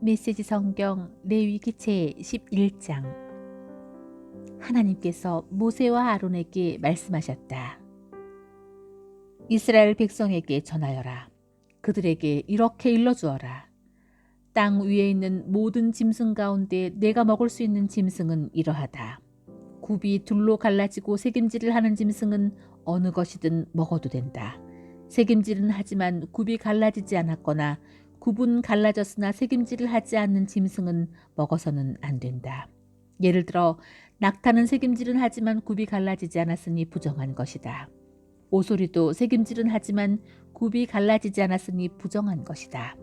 메시지 성경 레위기체 11장. 하나님께서 모세와 아론에게 말씀하셨다. 이스라엘 백성에게 전하여라. 그들에게 이렇게 일러주어라. 땅 위에 있는 모든 짐승 가운데 내가 먹을 수 있는 짐승은 이러하다. 굽이 둘로 갈라지고 새김질을 하는 짐승은 어느 것이든 먹어도 된다. 새김질은 하지만 굽이 갈라지지 않았거나 굽은 갈라졌으나 새김질을 하지 않는 짐승은 먹어서는 안 된다. 예를 들어 낙타는 새김질은 하지만 굽이 갈라지지 않았으니 부정한 것이다. 오소리도 새김질은 하지만 굽이 갈라지지 않았으니 부정한 것이다.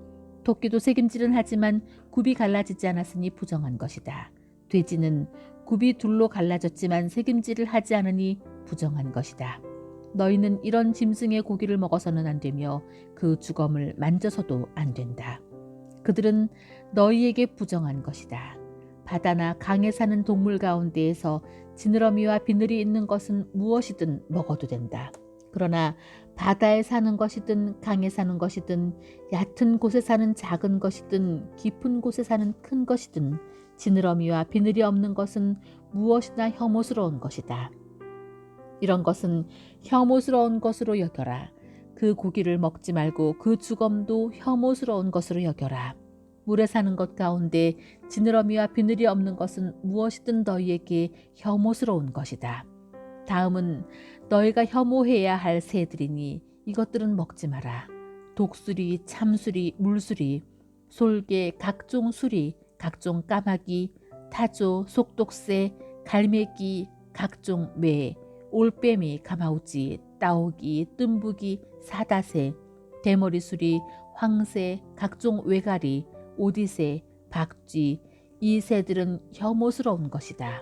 토끼도 새김질은 하지만 굽이 갈라지지 않았으니 부정한 것이다. 돼지는 굽이 둘로 갈라졌지만 새김질을 하지 않으니 부정한 것이다. 너희는 이런 짐승의 고기를 먹어서는 안 되며 그 주검을 만져서도 안 된다. 그들은 너희에게 부정한 것이다. 바다나 강에 사는 동물 가운데에서 지느러미와 비늘이 있는 것은 무엇이든 먹어도 된다. 그러나 바다에 사는 것이든 강에 사는 것이든 얕은 곳에 사는 작은 것이든 깊은 곳에 사는 큰 것이든 지느러미와 비늘이 없는 것은 무엇이나 혐오스러운 것이다. 이런 것은 혐오스러운 것으로 여겨라. 그 고기를 먹지 말고 그 주검도 혐오스러운 것으로 여겨라. 물에 사는 것 가운데 지느러미와 비늘이 없는 것은 무엇이든 너희에게 혐오스러운 것이다. 다음은 너희가 혐오해야 할 새들이니 이것들은 먹지 마라. 독수리, 참수리, 물수리, 솔개, 각종 수리, 각종 까마귀, 타조, 속독새, 갈매기, 각종 매, 올빼미, 가마우지, 따오기, 뜸부기, 사다새, 대머리수리, 황새, 각종 외가리, 오디새, 박쥐, 이 새들은 혐오스러운 것이다.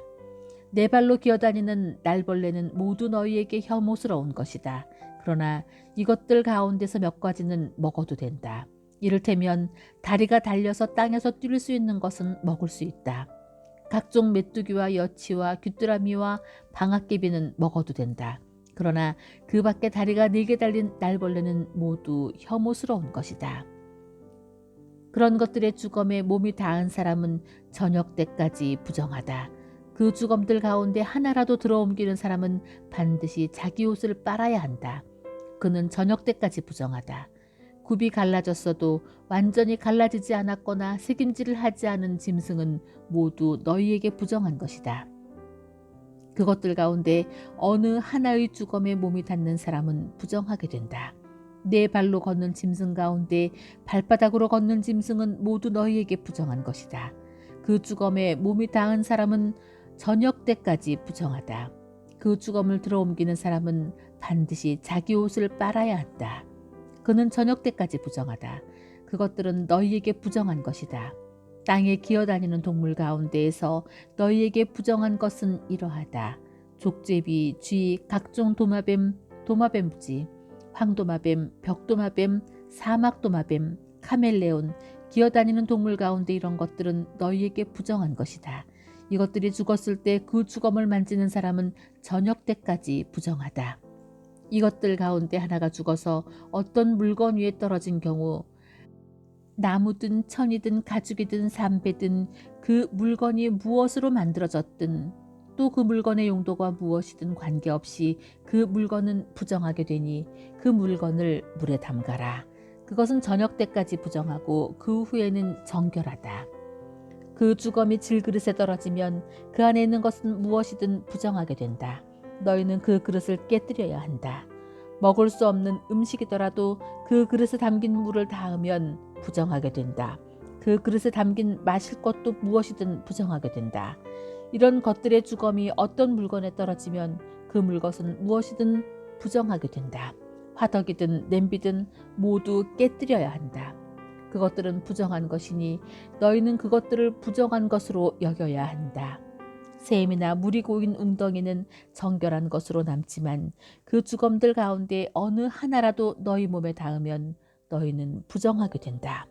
네 발로 기어다니는 날벌레는 모두 너희에게 혐오스러운 것이다. 그러나 이것들 가운데서 몇 가지는 먹어도 된다. 이를테면 다리가 달려서 땅에서 뛸 수 있는 것은 먹을 수 있다. 각종 메뚜기와 여치와 귀뚜라미와 방앗개비는 먹어도 된다. 그러나 그 밖에 다리가 4개 달린 날벌레는 모두 혐오스러운 것이다. 그런 것들의 주검에 몸이 닿은 사람은 저녁 때까지 부정하다. 그 주검들 가운데 하나라도 들어옮기는 사람은 반드시 자기 옷을 빨아야 한다. 그는 저녁 때까지 부정하다. 굽이 갈라졌어도 완전히 갈라지지 않았거나 새김질을 하지 않은 짐승은 모두 너희에게 부정한 것이다. 그것들 가운데 어느 하나의 주검에 몸이 닿는 사람은 부정하게 된다. 네 발로 걷는 짐승 가운데 발바닥으로 걷는 짐승은 모두 너희에게 부정한 것이다. 그 주검에 몸이 닿은 사람은 저녁 때까지 부정하다. 그 주검을 들어옮기는 사람은 반드시 자기 옷을 빨아야 한다. 그는 저녁 때까지 부정하다. 그것들은 너희에게 부정한 것이다. 땅에 기어다니는 동물 가운데에서 너희에게 부정한 것은 이러하다. 족제비, 쥐, 각종 도마뱀, 도마뱀부지, 황도마뱀, 벽도마뱀, 사막도마뱀, 카멜레온, 기어다니는 동물 가운데 이런 것들은 너희에게 부정한 것이다. 이것들이 죽었을 때 그 주검을 만지는 사람은 저녁 때까지 부정하다. 이것들 가운데 하나가 죽어서 어떤 물건 위에 떨어진 경우 나무든 천이든 가죽이든 삼배든 그 물건이 무엇으로 만들어졌든 또 그 물건의 용도가 무엇이든 관계없이 그 물건은 부정하게 되니 그 물건을 물에 담가라. 그것은 저녁 때까지 부정하고 그 후에는 정결하다. 그 주검이 질그릇에 떨어지면 그 안에 있는 것은 무엇이든 부정하게 된다. 너희는 그 그릇을 깨뜨려야 한다. 먹을 수 없는 음식이더라도 그 그릇에 담긴 물을 닿으면 부정하게 된다. 그 그릇에 담긴 마실 것도 무엇이든 부정하게 된다. 이런 것들의 주검이 어떤 물건에 떨어지면 그 물것은 무엇이든 부정하게 된다. 화덕이든 냄비든 모두 깨뜨려야 한다. 그것들은 부정한 것이니 너희는 그것들을 부정한 것으로 여겨야 한다. 샘이나 물이 고인 웅덩이는 정결한 것으로 남지만 그 주검들 가운데 어느 하나라도 너희 몸에 닿으면 너희는 부정하게 된다.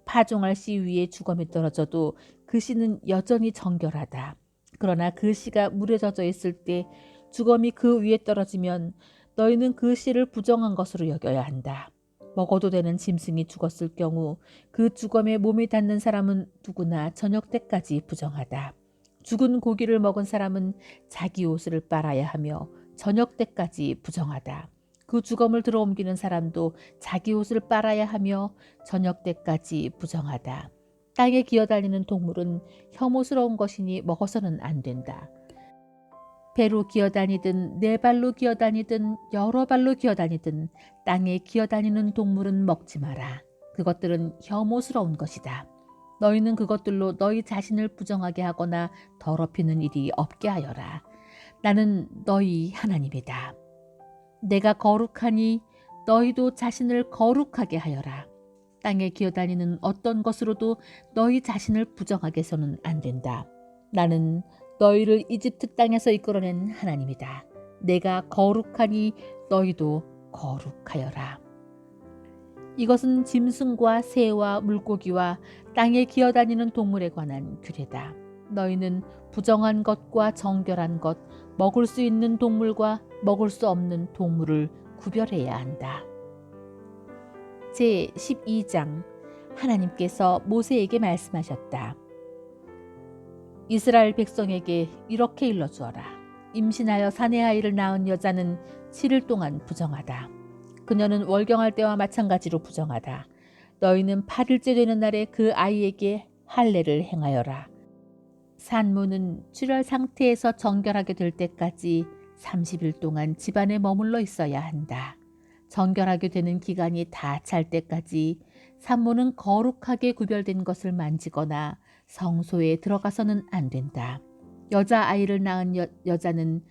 파종할 씨 위에 주검이 떨어져도 그 씨는 여전히 정결하다. 그러나 그 씨가 물에 젖어 있을 때 주검이 그 위에 떨어지면 너희는 그 씨를 부정한 것으로 여겨야 한다. 먹어도 되는 짐승이 죽었을 경우 그 주검에 몸이 닿는 사람은 누구나 저녁 때까지 부정하다. 죽은 고기를 먹은 사람은 자기 옷을 빨아야 하며 저녁 때까지 부정하다. 그 주검을 들어 옮기는 사람도 자기 옷을 빨아야 하며 저녁 때까지 부정하다. 땅에 기어다니는 동물은 혐오스러운 것이니 먹어서는 안 된다. 배로 기어다니든 네 발로 기어다니든 여러 발로 기어다니든 땅에 기어다니는 동물은 먹지 마라. 그것들은 혐오스러운 것이다. 너희는 그것들로 너희 자신을 부정하게 하거나 더럽히는 일이 없게 하여라. 나는 너희 하나님이다. 내가 거룩하니 너희도 자신을 거룩하게 하여라. 땅에 기어다니는 어떤 것으로도 너희 자신을 부정하게 해서는 안 된다. 나는 너희를 이집트 땅에서 이끌어낸 하나님이다. 내가 거룩하니 너희도 거룩하여라. 이것은 짐승과 새와 물고기와 땅에 기어다니는 동물에 관한 규례다. 너희는 부정한 것과 정결한 것, 먹을 수 있는 동물과 먹을 수 없는 동물을 구별해야 한다. 제12장 하나님께서 모세에게 말씀하셨다. 이스라엘 백성에게 이렇게 일러주어라. 임신하여 사내 아이를 낳은 여자는 7일 동안 부정하다. 그녀는 월경할 때와 마찬가지로 부정하다. 너희는 8일째 되는 날에 그 아이에게 할례를 행하여라. 산모는 출혈 상태에서 정결하게 될 때까지 30일 동안 집안에 머물러 있어야 한다. 정결하게 되는 기간이 다 찰 때까지 산모는 거룩하게 구별된 것을 만지거나 성소에 들어가서는 안 된다. 여자아이를 낳은 여자는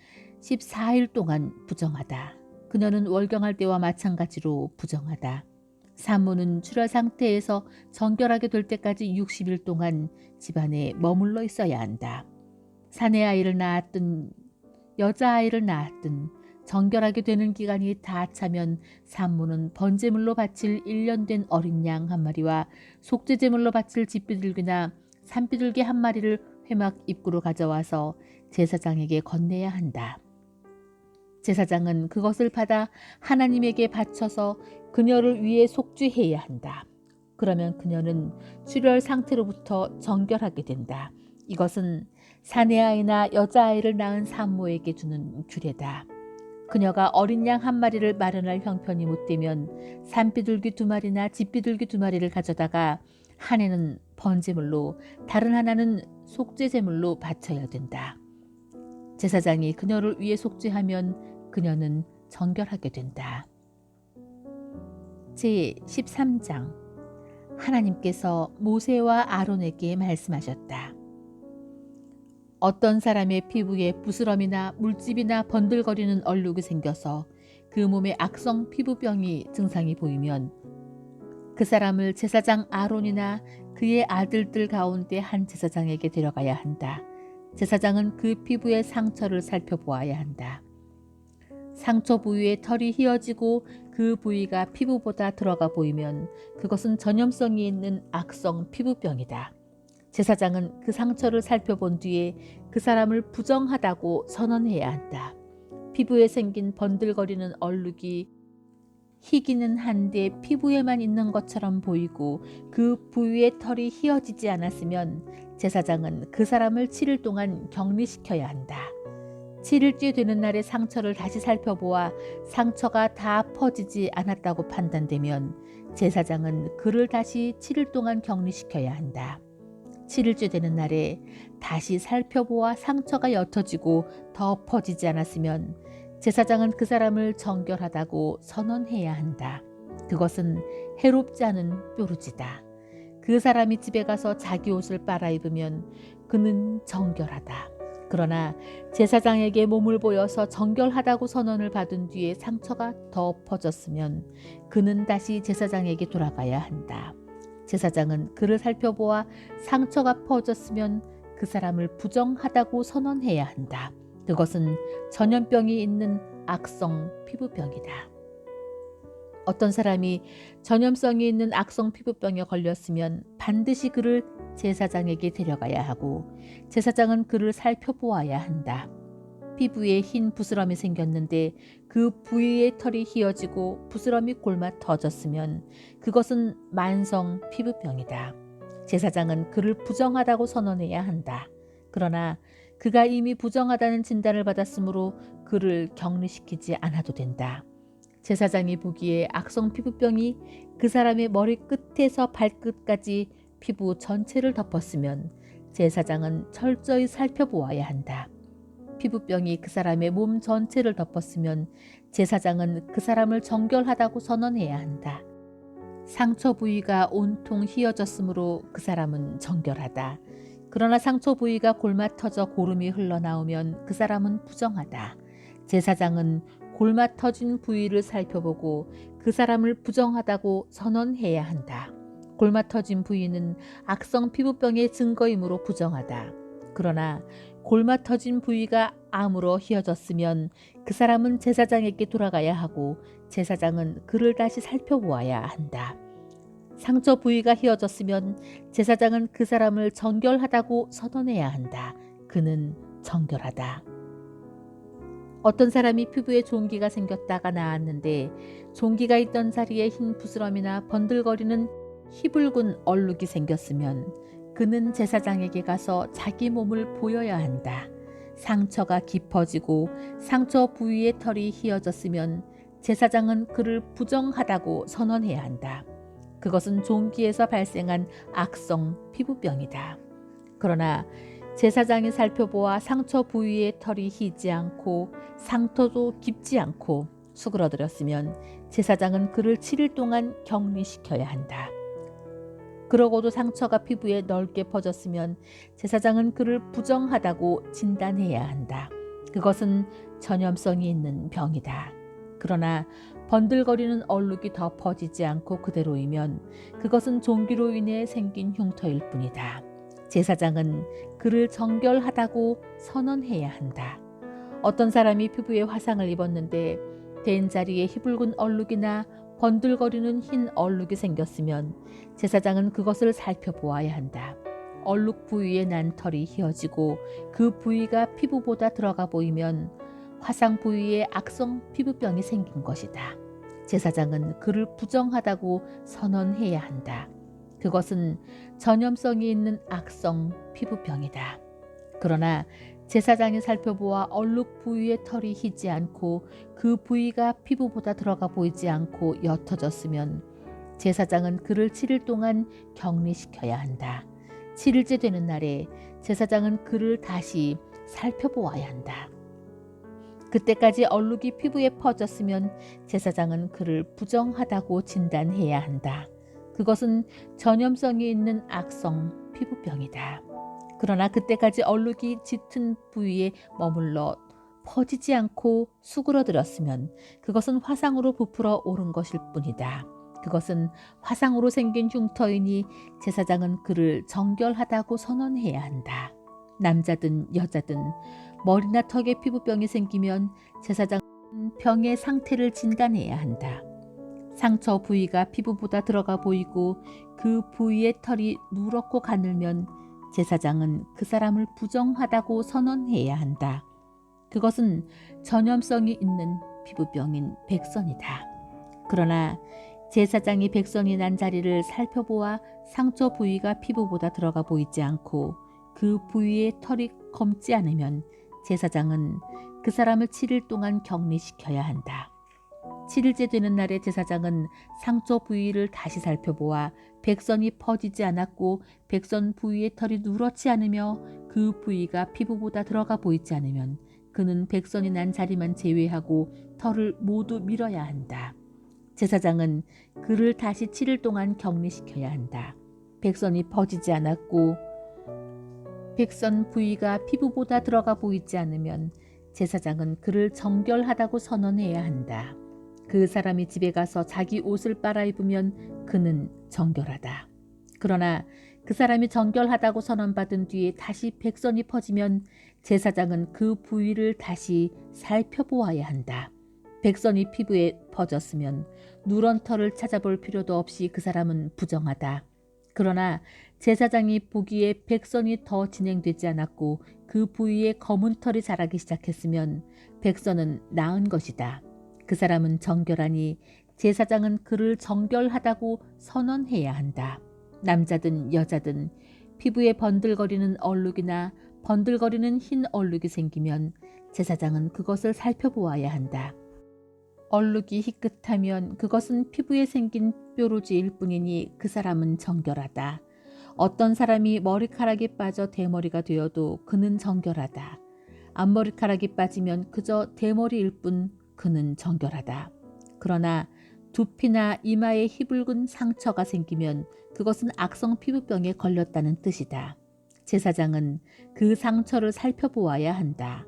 14일 동안 부정하다. 그녀는 월경할 때와 마찬가지로 부정하다. 산모는 출혈 상태에서 정결하게 될 때까지 60일 동안 집안에 머물러 있어야 한다. 사내 아이를 낳았든 여자아이를 낳았든 정결하게 되는 기간이 다 차면 산모는 번제물로 바칠 1년 된 어린 양 한 마리와 속죄제물로 바칠 집비둘기나 산비둘기 한 마리를 회막 입구로 가져와서 제사장에게 건네야 한다. 제사장은 그것을 받아 하나님에게 바쳐서 그녀를 위해 속죄해야 한다. 그러면 그녀는 출혈 상태로부터 정결하게 된다. 이것은 사내아이나 여자아이를 낳은 산모에게 주는 규례다. 그녀가 어린 양 한 마리를 마련할 형편이 못되면 산비둘기 2마리나 집비둘기 2마리를 가져다가 한 해는 번제물로 다른 하나는 속죄제물로 바쳐야 된다. 제사장이 그녀를 위해 속죄하면 그녀는 정결하게 된다. 제13장 하나님께서 모세와 아론에게 말씀하셨다. 어떤 사람의 피부에 부스럼이나 물집이나 번들거리는 얼룩이 생겨서 그 몸에 악성 피부병이 증상이 보이면 그 사람을 제사장 아론이나 그의 아들들 가운데 한 제사장에게 데려가야 한다. 제사장은 그 피부의 상처를 살펴보아야 한다. 상처 부위에 털이 휘어지고 그 부위가 피부보다 들어가 보이면 그것은 전염성이 있는 악성 피부병이다. 제사장은 그 상처를 살펴본 뒤에 그 사람을 부정하다고 선언해야 한다. 피부에 생긴 번들거리는 얼룩이 희기는 한데 피부에만 있는 것처럼 보이고 그 부위의 털이 휘어지지 않았으면 제사장은 그 사람을 7일 동안 격리시켜야 한다. 7일째 되는 날에 상처를 다시 살펴보아 상처가 다 퍼지지 않았다고 판단되면 제사장은 그를 다시 7일 동안 격리시켜야 한다. 7일째 되는 날에 다시 살펴보아 상처가 옅어지고 더 퍼지지 않았으면 제사장은 그 사람을 정결하다고 선언해야 한다. 그것은 해롭지 않은 뾰루지다. 그 사람이 집에 가서 자기 옷을 빨아입으면 그는 정결하다. 그러나 제사장에게 몸을 보여서 정결하다고 선언을 받은 뒤에 상처가 더 퍼졌으면 그는 다시 제사장에게 돌아가야 한다. 제사장은 그를 살펴보아 상처가 퍼졌으면 그 사람을 부정하다고 선언해야 한다. 그것은 전염병이 있는 악성 피부병이다. 어떤 사람이 전염성이 있는 악성 피부병에 걸렸으면 반드시 그를 제사장에게 데려가야 하고 제사장은 그를 살펴보아야 한다. 피부에 흰 부스럼이 생겼는데 그 부위의 털이 휘어지고 부스럼이 골마 터졌으면 그것은 만성 피부병이다. 제사장은 그를 부정하다고 선언해야 한다. 그러나 그가 이미 부정하다는 진단을 받았으므로 그를 격리시키지 않아도 된다. 제사장이 보기에 악성 피부병이 그 사람의 머리 끝에서 발끝까지 피부 전체를 덮었으면 제사장은 철저히 살펴보아야 한다. 피부병이 그 사람의 몸 전체를 덮었으면 제사장은 그 사람을 정결하다고 선언해야 한다. 상처 부위가 온통 휘어졌으므로 그 사람은 정결하다. 그러나 상처 부위가 골마 터져 고름이 흘러나오면 그 사람은 부정하다. 제사장은 골마 터진 부위를 살펴보고 그 사람을 부정하다고 선언해야 한다. 골마 터진 부위는 악성 피부병의 증거이므로 부정하다. 그러나 골마 터진 부위가 암으로 휘어졌으면 그 사람은 제사장에게 돌아가야 하고 제사장은 그를 다시 살펴보아야 한다. 상처 부위가 휘어졌으면 제사장은 그 사람을 정결하다고 선언해야 한다. 그는 정결하다. 어떤 사람이 피부에 종기가 생겼다가 나았는데 종기가 있던 자리에 흰 부스럼이나 번들거리는 희붉은 얼룩이 생겼으면 그는 제사장에게 가서 자기 몸을 보여야 한다. 상처가 깊어지고 상처 부위의 털이 휘어졌으면 제사장은 그를 부정하다고 선언해야 한다. 그것은 종기에서 발생한 악성 피부병이다. 그러나 제사장이 살펴보아 상처 부위의 털이 휘지 않고 상처도 깊지 않고 수그러들었으면 제사장은 그를 7일 동안 격리시켜야 한다. 그러고도 상처가 피부에 넓게 퍼졌으면 제사장은 그를 부정하다고 진단해야 한다. 그것은 전염성이 있는 병이다. 그러나 번들거리는 얼룩이 더 퍼지지 않고 그대로이면 그것은 종기로 인해 생긴 흉터일 뿐이다. 제사장은 그를 정결하다고 선언해야 한다. 어떤 사람이 피부에 화상을 입었는데 된 자리에 희붉은 얼룩이나 번들거리는 흰 얼룩이 생겼으면 제사장은 그것을 살펴보아야 한다. 얼룩 부위에 난 털이 휘어지고 그 부위가 피부보다 들어가 보이면 화상 부위에 악성 피부병이 생긴 것이다. 제사장은 그를 부정하다고 선언해야 한다. 그것은 전염성이 있는 악성 피부병이다. 그러나 제사장이 살펴보아 얼룩 부위의 털이 휘지 않고 그 부위가 피부보다 들어가 보이지 않고 옅어졌으면 제사장은 그를 7일 동안 격리시켜야 한다. 7일째 되는 날에 제사장은 그를 다시 살펴보아야 한다. 그때까지 얼룩이 피부에 퍼졌으면 제사장은 그를 부정하다고 진단해야 한다. 그것은 전염성이 있는 악성 피부병이다. 그러나 그때까지 얼룩이 짙은 부위에 머물러 퍼지지 않고 수그러들었으면 그것은 화상으로 부풀어 오른 것일 뿐이다. 그것은 화상으로 생긴 흉터이니 제사장은 그를 정결하다고 선언해야 한다. 남자든 여자든 머리나 턱에 피부병이 생기면 제사장은 병의 상태를 진단해야 한다. 상처 부위가 피부보다 들어가 보이고 그 부위의 털이 누렇고 가늘면 제사장은 그 사람을 부정하다고 선언해야 한다. 그것은 전염성이 있는 피부병인 백선이다. 그러나 제사장이 백선이 난 자리를 살펴보아 상처 부위가 피부보다 들어가 보이지 않고 그 부위의 털이 검지 않으면 제사장은 그 사람을 7일 동안 격리시켜야 한다. 7일째 되는 날에 제사장은 상처 부위를 다시 살펴보아 백선이 퍼지지 않았고 백선 부위의 털이 누렇지 않으며 그 부위가 피부보다 들어가 보이지 않으면 그는 백선이 난 자리만 제외하고 털을 모두 밀어야 한다. 제사장은 그를 다시 7일 동안 격리시켜야 한다. 백선이 퍼지지 않았고 백선 부위가 피부보다 들어가 보이지 않으면 제사장은 그를 정결하다고 선언해야 한다. 그 사람이 집에 가서 자기 옷을 빨아입으면 그는 정결하다. 그러나 그 사람이 정결하다고 선언받은 뒤에 다시 백선이 퍼지면 제사장은 그 부위를 다시 살펴보아야 한다. 백선이 피부에 퍼졌으면 누런 털을 찾아볼 필요도 없이 그 사람은 부정하다. 그러나 제사장이 보기에 백선이 더 진행되지 않았고 그 부위에 검은 털이 자라기 시작했으면 백선은 나은 것이다. 그 사람은 정결하니 제사장은 그를 정결하다고 선언해야 한다. 남자든 여자든 피부에 번들거리는 얼룩이나 번들거리는 흰 얼룩이 생기면 제사장은 그것을 살펴보아야 한다. 얼룩이 희끗하면 그것은 피부에 생긴 뾰루지일 뿐이니 그 사람은 정결하다. 어떤 사람이 머리카락이 빠져 대머리가 되어도 그는 정결하다. 앞머리카락이 빠지면 그저 대머리일 뿐 그는 정결하다. 그러나 두피나 이마에 희붉은 상처가 생기면 그것은 악성 피부병에 걸렸다는 뜻이다. 제사장은 그 상처를 살펴보아야 한다.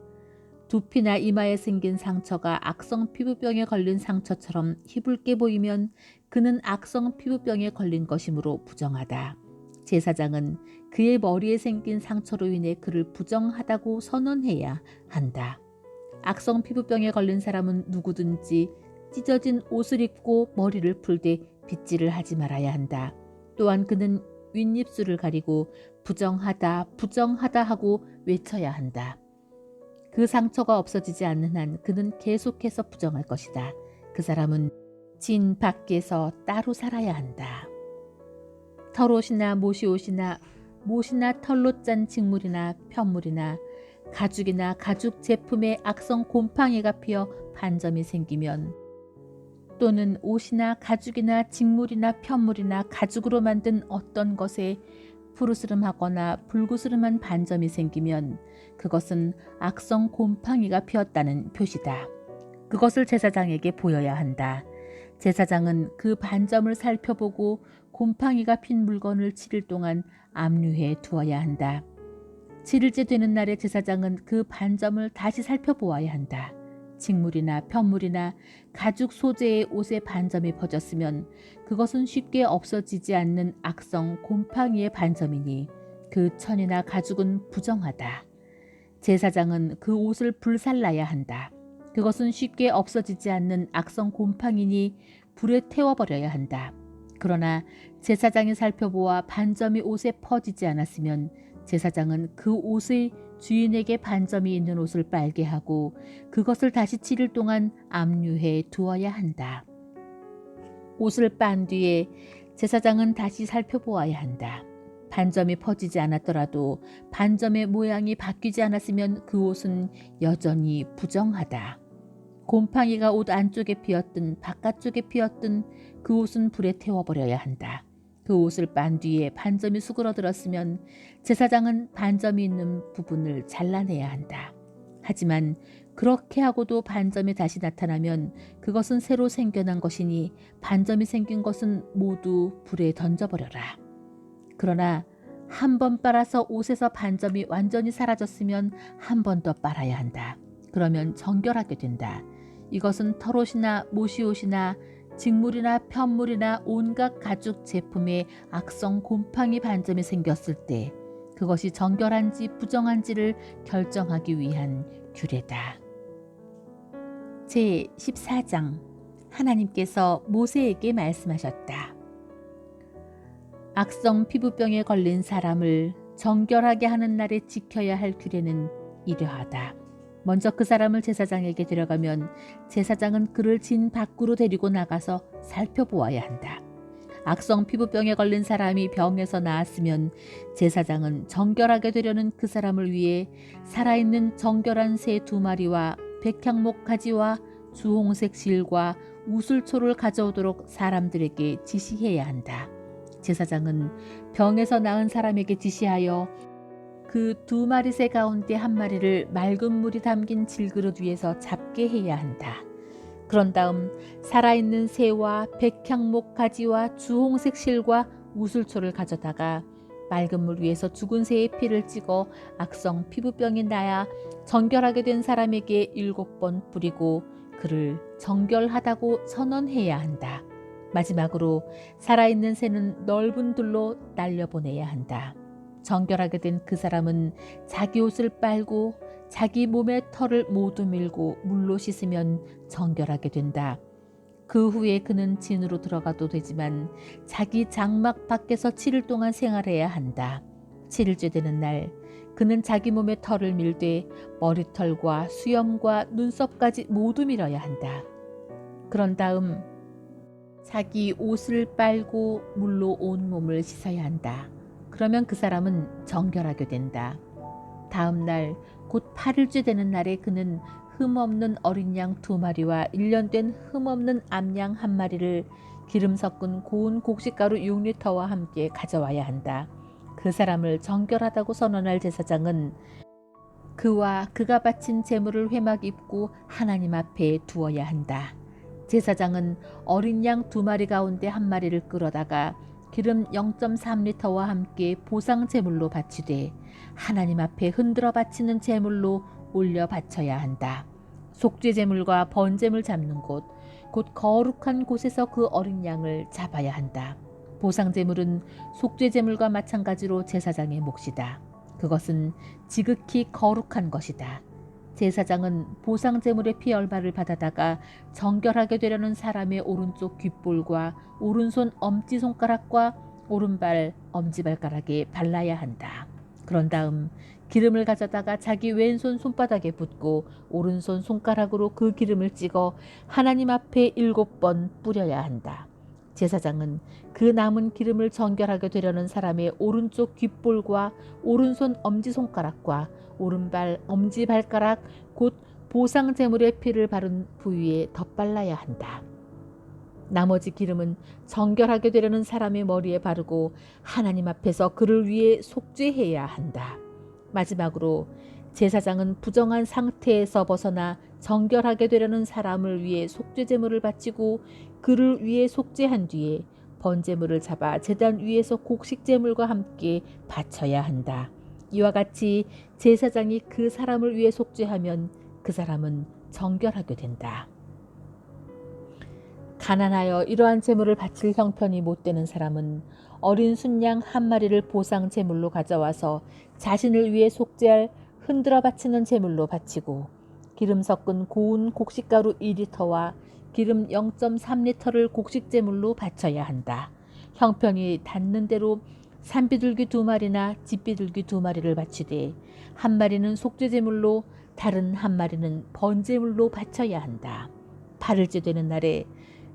두피나 이마에 생긴 상처가 악성 피부병에 걸린 상처처럼 희붉게 보이면 그는 악성 피부병에 걸린 것이므로 부정하다. 제사장은 그의 머리에 생긴 상처로 인해 그를 부정하다고 선언해야 한다. 악성 피부병에 걸린 사람은 누구든지 찢어진 옷을 입고 머리를 풀되 빗질을 하지 말아야 한다. 또한 그는 윗입술을 가리고 부정하다 부정하다 하고 외쳐야 한다. 그 상처가 없어지지 않는 한 그는 계속해서 부정할 것이다. 그 사람은 진 밖에서 따로 살아야 한다. 털옷이나 모시옷이나 못이나 털로 짠 직물이나 편물이나 가죽이나 가죽 제품에 악성 곰팡이가 피어 반점이 생기면 또는 옷이나 가죽이나 직물이나 편물이나 가죽으로 만든 어떤 것에 푸르스름하거나 붉으스름한 반점이 생기면 그것은 악성 곰팡이가 피었다는 표시다. 그것을 제사장에게 보여야 한다. 제사장은 그 반점을 살펴보고 곰팡이가 핀 물건을 7일 동안 압류해 두어야 한다. 7일째 되는 날에 제사장은 그 반점을 다시 살펴보아야 한다. 직물이나 편물이나 가죽 소재의 옷에 반점이 퍼졌으면 그것은 쉽게 없어지지 않는 악성 곰팡이의 반점이니 그 천이나 가죽은 부정하다. 제사장은 그 옷을 불살라야 한다. 그것은 쉽게 없어지지 않는 악성 곰팡이니 불에 태워버려야 한다. 그러나 제사장이 살펴보아 반점이 옷에 퍼지지 않았으면 제사장은 그 옷의 주인에게 반점이 있는 옷을 빨게 하고 그것을 다시 7일 동안 압류해 두어야 한다. 옷을 빤 뒤에 제사장은 다시 살펴보아야 한다. 반점이 퍼지지 않았더라도 반점의 모양이 바뀌지 않았으면 그 옷은 여전히 부정하다. 곰팡이가 옷 안쪽에 피었든 바깥쪽에 피었든 그 옷은 불에 태워버려야 한다. 그 옷을 빤 뒤에 반점이 수그러들었으면 제사장은 반점이 있는 부분을 잘라내야 한다. 하지만 그렇게 하고도 반점이 다시 나타나면 그것은 새로 생겨난 것이니 반점이 생긴 것은 모두 불에 던져버려라. 그러나 한 번 빨아서 옷에서 반점이 완전히 사라졌으면 한 번 더 빨아야 한다. 그러면 정결하게 된다. 이것은 털옷이나 모시옷이나 직물이나 편물이나 온갖 가죽 제품에 악성 곰팡이 반점이 생겼을 때 그것이 정결한지 부정한지를 결정하기 위한 규례다. 제14장 하나님께서 모세에게 말씀하셨다. 악성 피부병에 걸린 사람을 정결하게 하는 날에 지켜야 할 규례는 이러하다. 먼저 그 사람을 제사장에게 데려가면 제사장은 그를 진 밖으로 데리고 나가서 살펴보아야 한다. 악성 피부병에 걸린 사람이 병에서 나았으면 제사장은 정결하게 되려는 그 사람을 위해 살아있는 정결한 새 2마리와 백향목 가지와 주홍색 실과 우슬초를 가져오도록 사람들에게 지시해야 한다. 제사장은 병에서 나은 사람에게 지시하여 그 2마리 새 가운데 1마리를 맑은 물이 담긴 질그릇 위에서 잡게 해야 한다. 그런 다음 살아있는 새와 백향목 가지와 주홍색 실과 우슬초를 가져다가 맑은 물 위에서 죽은 새의 피를 찍어 악성 피부병이 나야 정결하게 된 사람에게 7번 뿌리고 그를 정결하다고 선언해야 한다. 마지막으로 살아있는 새는 넓은 들로 날려보내야 한다. 정결하게 된 그 사람은 자기 옷을 빨고 자기 몸의 털을 모두 밀고 물로 씻으면 정결하게 된다. 그 후에 그는 진으로 들어가도 되지만 자기 장막 밖에서 7일 동안 생활해야 한다. 7일째 되는 날 그는 자기 몸의 털을 밀되 머리털과 수염과 눈썹까지 모두 밀어야 한다. 그런 다음 자기 옷을 빨고 물로 온 몸을 씻어야 한다. 그러면 그 사람은 정결하게 된다. 다음 날 곧 8일째 되는 날에 그는 흠없는 어린 양 2마리와 1년 된 흠없는 암양 1마리를 기름 섞은 고운 곡식가루 6리터와 함께 가져와야 한다. 그 사람을 정결하다고 선언할 제사장은 그와 그가 바친 제물을 회막 입고 하나님 앞에 두어야 한다. 제사장은 어린 양 2마리 가운데 1마리를 끌어다가 기름 0.3리터와 함께 보상 제물로 바치되 하나님 앞에 흔들어 바치는 제물로 올려 바쳐야 한다. 속죄 제물과 번제물 잡는 곳, 곧 거룩한 곳에서 그 어린 양을 잡아야 한다. 보상 제물은 속죄 제물과 마찬가지로 제사장의 몫이다. 그것은 지극히 거룩한 것이다. 제사장은 보상 제물의 피 얼마를 받아다가 정결하게 되려는 사람의 오른쪽 귓볼과 오른손 엄지손가락과 오른발 엄지발가락에 발라야 한다. 그런 다음 기름을 가져다가 자기 왼손 손바닥에 붓고 오른손 손가락으로 그 기름을 찍어 하나님 앞에 7번 뿌려야 한다. 제사장은 그 남은 기름을 정결하게 되려는 사람의 오른쪽 귓볼과 오른손 엄지손가락과 오른발 엄지발가락 곧 보상 제물의 피를 바른 부위에 덧발라야 한다. 나머지 기름은 정결하게 되려는 사람의 머리에 바르고 하나님 앞에서 그를 위해 속죄해야 한다. 마지막으로 제사장은 부정한 상태에서 벗어나 정결하게 되려는 사람을 위해 속죄 제물을 바치고 그를 위해 속죄한 뒤에 번제물을 잡아 제단 위에서 곡식 제물과 함께 바쳐야 한다. 이와 같이 제사장이 그 사람을 위해 속죄하면 그 사람은 정결하게 된다. 가난하여 이러한 제물을 바칠 형편이 못 되는 사람은 어린 순양 1마리를 보상 제물로 가져와서 자신을 위해 속죄할 흔들어 바치는 제물로 바치고 기름 섞은 고운 곡식가루 2리터와 기름 0.3리터를 곡식 제물로 바쳐야 한다. 형편이 닿는 대로 산비둘기 2마리나 집비둘기 2마리를 바치되 1마리는 속죄 제물로 다른 1마리는 번제물로 바쳐야 한다. 8일째 되는 날에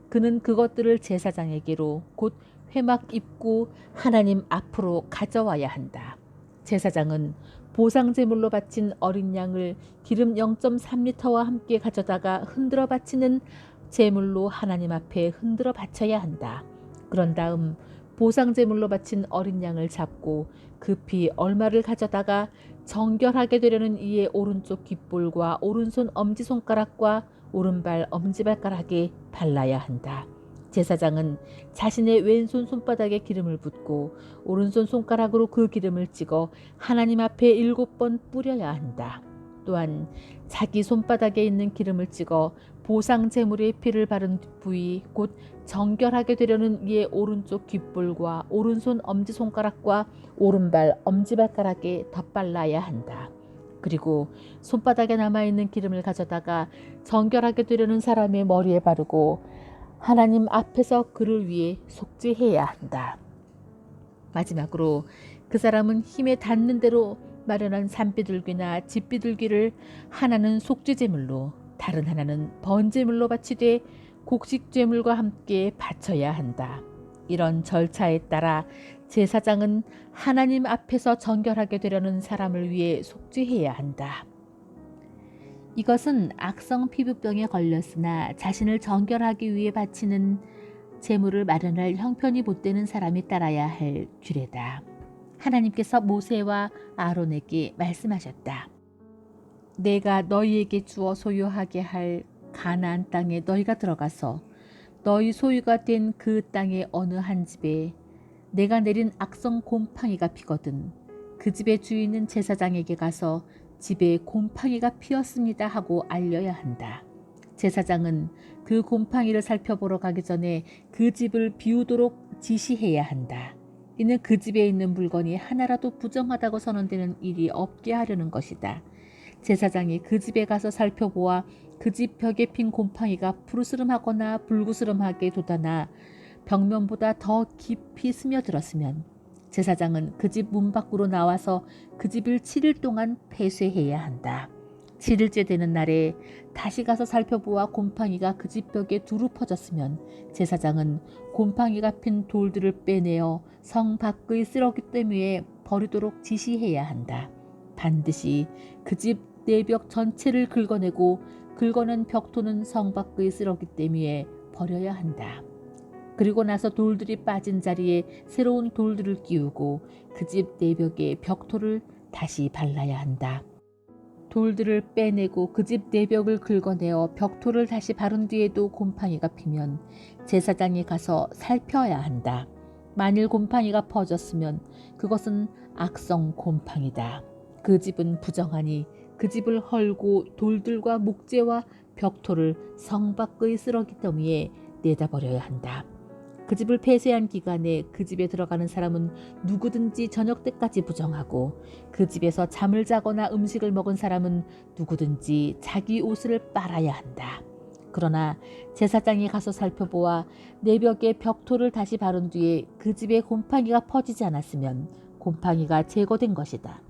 그는 그것들을 제사장에게로 곧 회막 입고 하나님 앞으로 가져와야 한다. 제사장은 보상 제물로 바친 어린 양을 기름 0.3리터와 함께 가져다가 흔들어 바치는 제물로 하나님 앞에 흔들어 바쳐야 한다. 그런 다음 보상 제물로 바친 어린 양을 잡고 그 피 얼마를 가져다가 정결하게 되려는 이의 오른쪽 귓볼과 오른손 엄지손가락과 오른발 엄지발가락에 발라야 한다. 제사장은 자신의 왼손 손바닥에 기름을 붓고 오른손 손가락으로 그 기름을 찍어 하나님 앞에 7번 뿌려야 한다. 또한 자기 손바닥에 있는 기름을 찍어 보상 제물의 피를 바른 부위 곧 정결하게 되려는 이의 오른쪽 귓볼과 오른손 엄지손가락과 오른발 엄지발가락에 덧발라야 한다. 그리고 손바닥에 남아있는 기름을 가져다가 정결하게 되려는 사람의 머리에 바르고 하나님 앞에서 그를 위해 속죄해야 한다. 마지막으로 그 사람은 힘에 닿는 대로 마련한 산비둘기나 집비둘기를 하나는 속죄제물로 다른 하나는 번제물로 바치되 곡식제물과 함께 바쳐야 한다. 이런 절차에 따라 제사장은 하나님 앞에서 정결하게 되려는 사람을 위해 속죄해야 한다. 이것은 악성 피부병에 걸렸으나 자신을 정결하기 위해 바치는 제물을 마련할 형편이 못 되는 사람이 따라야 할 규례다. 하나님께서 모세와 아론에게 말씀하셨다. 내가 너희에게 주어 소유하게 할 가나안 땅에 너희가 들어가서 너희 소유가 된 그 땅의 어느 한 집에 내가 내린 악성 곰팡이가 피거든 그 집의 주인은 제사장에게 가서 집에 곰팡이가 피었습니다 하고 알려야 한다. 제사장은 그 곰팡이를 살펴보러 가기 전에 그 집을 비우도록 지시해야 한다. 이는 그 집에 있는 물건이 하나라도 부정하다고 선언되는 일이 없게 하려는 것이다. 제사장이 그 집에 가서 살펴보아 그 집 벽에 핀 곰팡이가 푸르스름하거나 불구스름하게 돋아나 벽면보다 더 깊이 스며들었으면 제사장은 그 집 문 밖으로 나와서 그 집을 7일 동안 폐쇄해야 한다. 7일째 되는 날에 다시 가서 살펴보아 곰팡이가 그 집 벽에 두루 퍼졌으면 제사장은 곰팡이가 핀 돌들을 빼내어 성 밖의 쓰러기 때문에 버리도록 지시해야 한다. 반드시 그 집 내벽 전체를 긁어내고 긁어낸 벽토는 성 밖의 쓰러기 때문에 버려야 한다. 그리고 나서 돌들이 빠진 자리에 새로운 돌들을 끼우고 그 집 내벽에 벽토를 다시 발라야 한다. 돌들을 빼내고 그 집 내벽을 긁어내어 벽토를 다시 바른 뒤에도 곰팡이가 피면 제사장이 가서 살펴야 한다. 만일 곰팡이가 퍼졌으면 그것은 악성 곰팡이다. 그 집은 부정하니 그 집을 헐고 돌들과 목재와 벽토를 성 밖의 쓰러기 더미에 내다버려야 한다. 그 집을 폐쇄한 기간에 그 집에 들어가는 사람은 누구든지 저녁 때까지 부정하고 그 집에서 잠을 자거나 음식을 먹은 사람은 누구든지 자기 옷을 빨아야 한다. 그러나 제사장이 가서 살펴보아 내벽에 벽토를 다시 바른 뒤에 그 집에 곰팡이가 퍼지지 않았으면 곰팡이가 제거된 것이다.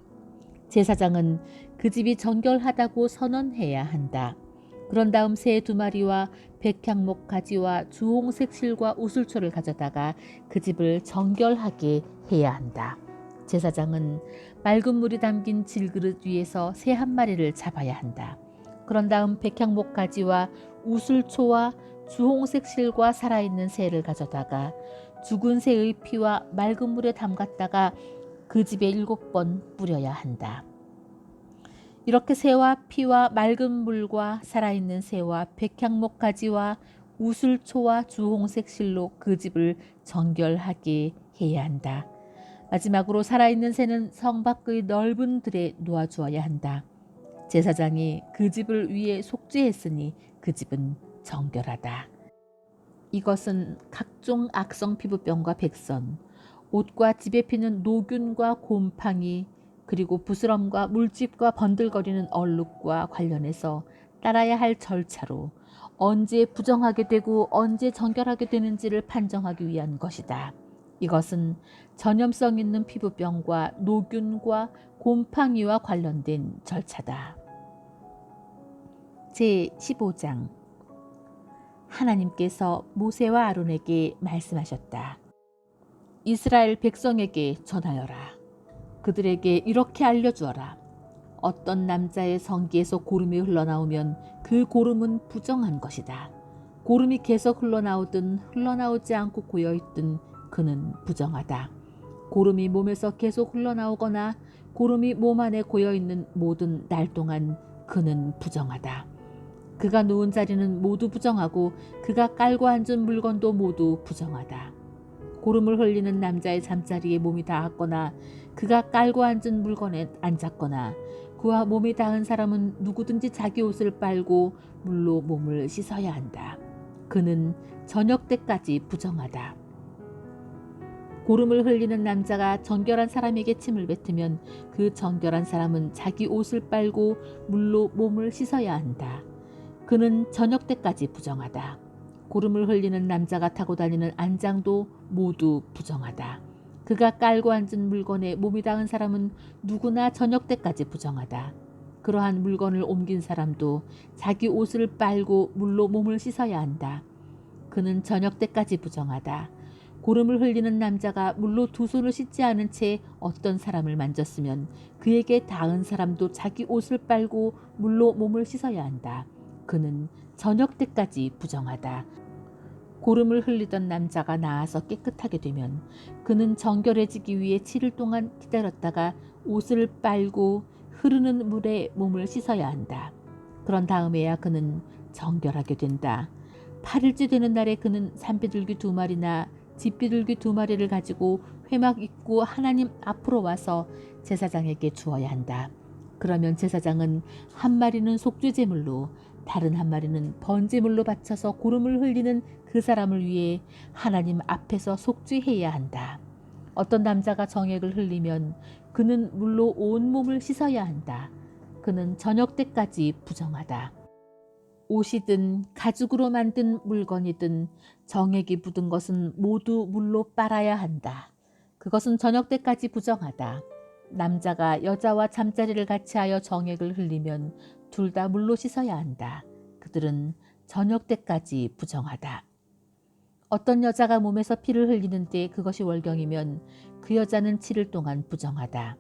제사장은 그 집이 정결하다고 선언해야 한다. 그런 다음 새 2마리와 백향목 가지와 주홍색 실과 우슬초를 가져다가 그 집을 정결하게 해야 한다. 제사장은 맑은 물이 담긴 질그릇 위에서 새 1마리를 잡아야 한다. 그런 다음 백향목 가지와 우슬초와 주홍색 실과 살아있는 새를 가져다가 죽은 새의 피와 맑은 물에 담갔다가 그 집에 7번 뿌려야 한다. 이렇게 새와 피와 맑은 물과 살아있는 새와 백향목 가지와 우슬초와 주홍색 실로 그 집을 정결하게 해야 한다. 마지막으로 살아있는 새는 성 밖의 넓은 들에 놓아주어야 한다. 제사장이 그 집을 위에 속죄했으니 그 집은 정결하다. 이것은 각종 악성 피부병과 백선, 옷과 집에 피는 노균과 곰팡이, 그리고 부스럼과 물집과 번들거리는 얼룩과 관련해서 따라야 할 절차로 언제 부정하게 되고 언제 정결하게 되는지를 판정하기 위한 것이다. 이것은 전염성 있는 피부병과 노균과 곰팡이와 관련된 절차다. 제15장 하나님께서 모세와 아론에게 말씀하셨다. 이스라엘 백성에게 전하여라. 그들에게 이렇게 알려주어라. 어떤 남자의 성기에서 고름이 흘러나오면 그 고름은 부정한 것이다. 고름이 계속 흘러나오든 흘러나오지 않고 고여있든 그는 부정하다. 고름이 몸에서 계속 흘러나오거나 고름이 몸 안에 고여있는 모든 날 동안 그는 부정하다. 그가 누운 자리는 모두 부정하고 그가 깔고 앉은 물건도 모두 부정하다. 고름을 흘리는 남자의 잠자리에 몸이 닿았거나 그가 깔고 앉은 물건에 앉았거나 그와 몸이 닿은 사람은 누구든지 자기 옷을 빨고 물로 몸을 씻어야 한다. 그는 저녁 때까지 부정하다. 고름을 흘리는 남자가 정결한 사람에게 침을 뱉으면 그 정결한 사람은 자기 옷을 빨고 물로 몸을 씻어야 한다. 그는 저녁 때까지 부정하다. 고름을 흘리는 남자가 타고 다니는 안장도 모두 부정하다. 그가 깔고 앉은 물건에 몸이 닿은 사람은 누구나 저녁 때까지 부정하다. 그러한 물건을 옮긴 사람도 자기 옷을 빨고 물로 몸을 씻어야 한다. 그는 저녁 때까지 부정하다. 고름을 흘리는 남자가 물로 2손을 씻지 않은 채 어떤 사람을 만졌으면 그에게 닿은 사람도 자기 옷을 빨고 물로 몸을 씻어야 한다. 그는 저녁 때까지 부정하다. 고름을 흘리던 남자가 나아서 깨끗하게 되면 그는 정결해지기 위해 7일 동안 기다렸다가 옷을 빨고 흐르는 물에 몸을 씻어야 한다. 그런 다음에야 그는 정결하게 된다. 8일째 되는 날에 그는 산비둘기 2마리나 집비둘기 2마리를 가지고 회막 입구 하나님 앞으로 와서 제사장에게 주어야 한다. 그러면 제사장은 1마리는 속죄제물로 다른 1마리는 번제물로 바쳐서 고름을 흘리는 그 사람을 위해 하나님 앞에서 속죄해야 한다. 어떤 남자가 정액을 흘리면 그는 물로 온 몸을 씻어야 한다. 그는 저녁 때까지 부정하다. 옷이든 가죽으로 만든 물건이든 정액이 묻은 것은 모두 물로 빨아야 한다. 그것은 저녁 때까지 부정하다. 남자가 여자와 잠자리를 같이 하여 정액을 흘리면 둘 다 물로 씻어야 한다. 그들은 저녁 때까지 부정하다. 어떤 여자가 몸에서 피를 흘리는데 그것이 월경이면 그 여자는 7일 동안 부정하다.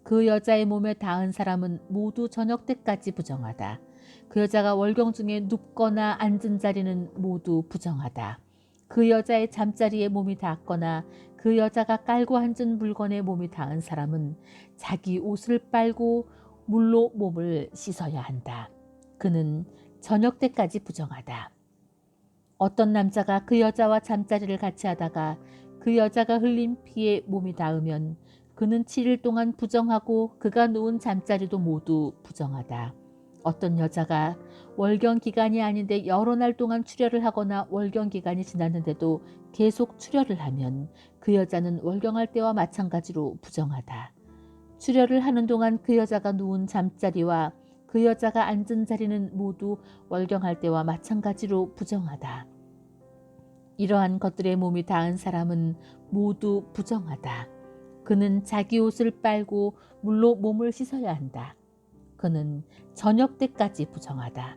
그 여자의 몸에 닿은 사람은 모두 저녁 때까지 부정하다. 그 여자가 월경 중에 눕거나 앉은 자리는 모두 부정하다. 그 여자의 잠자리에 몸이 닿거나 그 여자가 깔고 앉은 물건에 몸이 닿은 사람은 자기 옷을 빨고 물로 몸을 씻어야 한다. 그는 저녁 때까지 부정하다. 어떤 남자가 그 여자와 잠자리를 같이 하다가 그 여자가 흘린 피에 몸이 닿으면 그는 7일 동안 부정하고 그가 누운 잠자리도 모두 부정하다. 어떤 여자가 월경 기간이 아닌데 여러 날 동안 출혈을 하거나 월경 기간이 지났는데도 계속 출혈을 하면 그 여자는 월경할 때와 마찬가지로 부정하다. 출혈을 하는 동안 그 여자가 누운 잠자리와 그 여자가 앉은 자리는 모두 월경할 때와 마찬가지로 부정하다. 이러한 것들에 몸이 닿은 사람은 모두 부정하다. 그는 자기 옷을 빨고 물로 몸을 씻어야 한다. 그는 저녁 때까지 부정하다.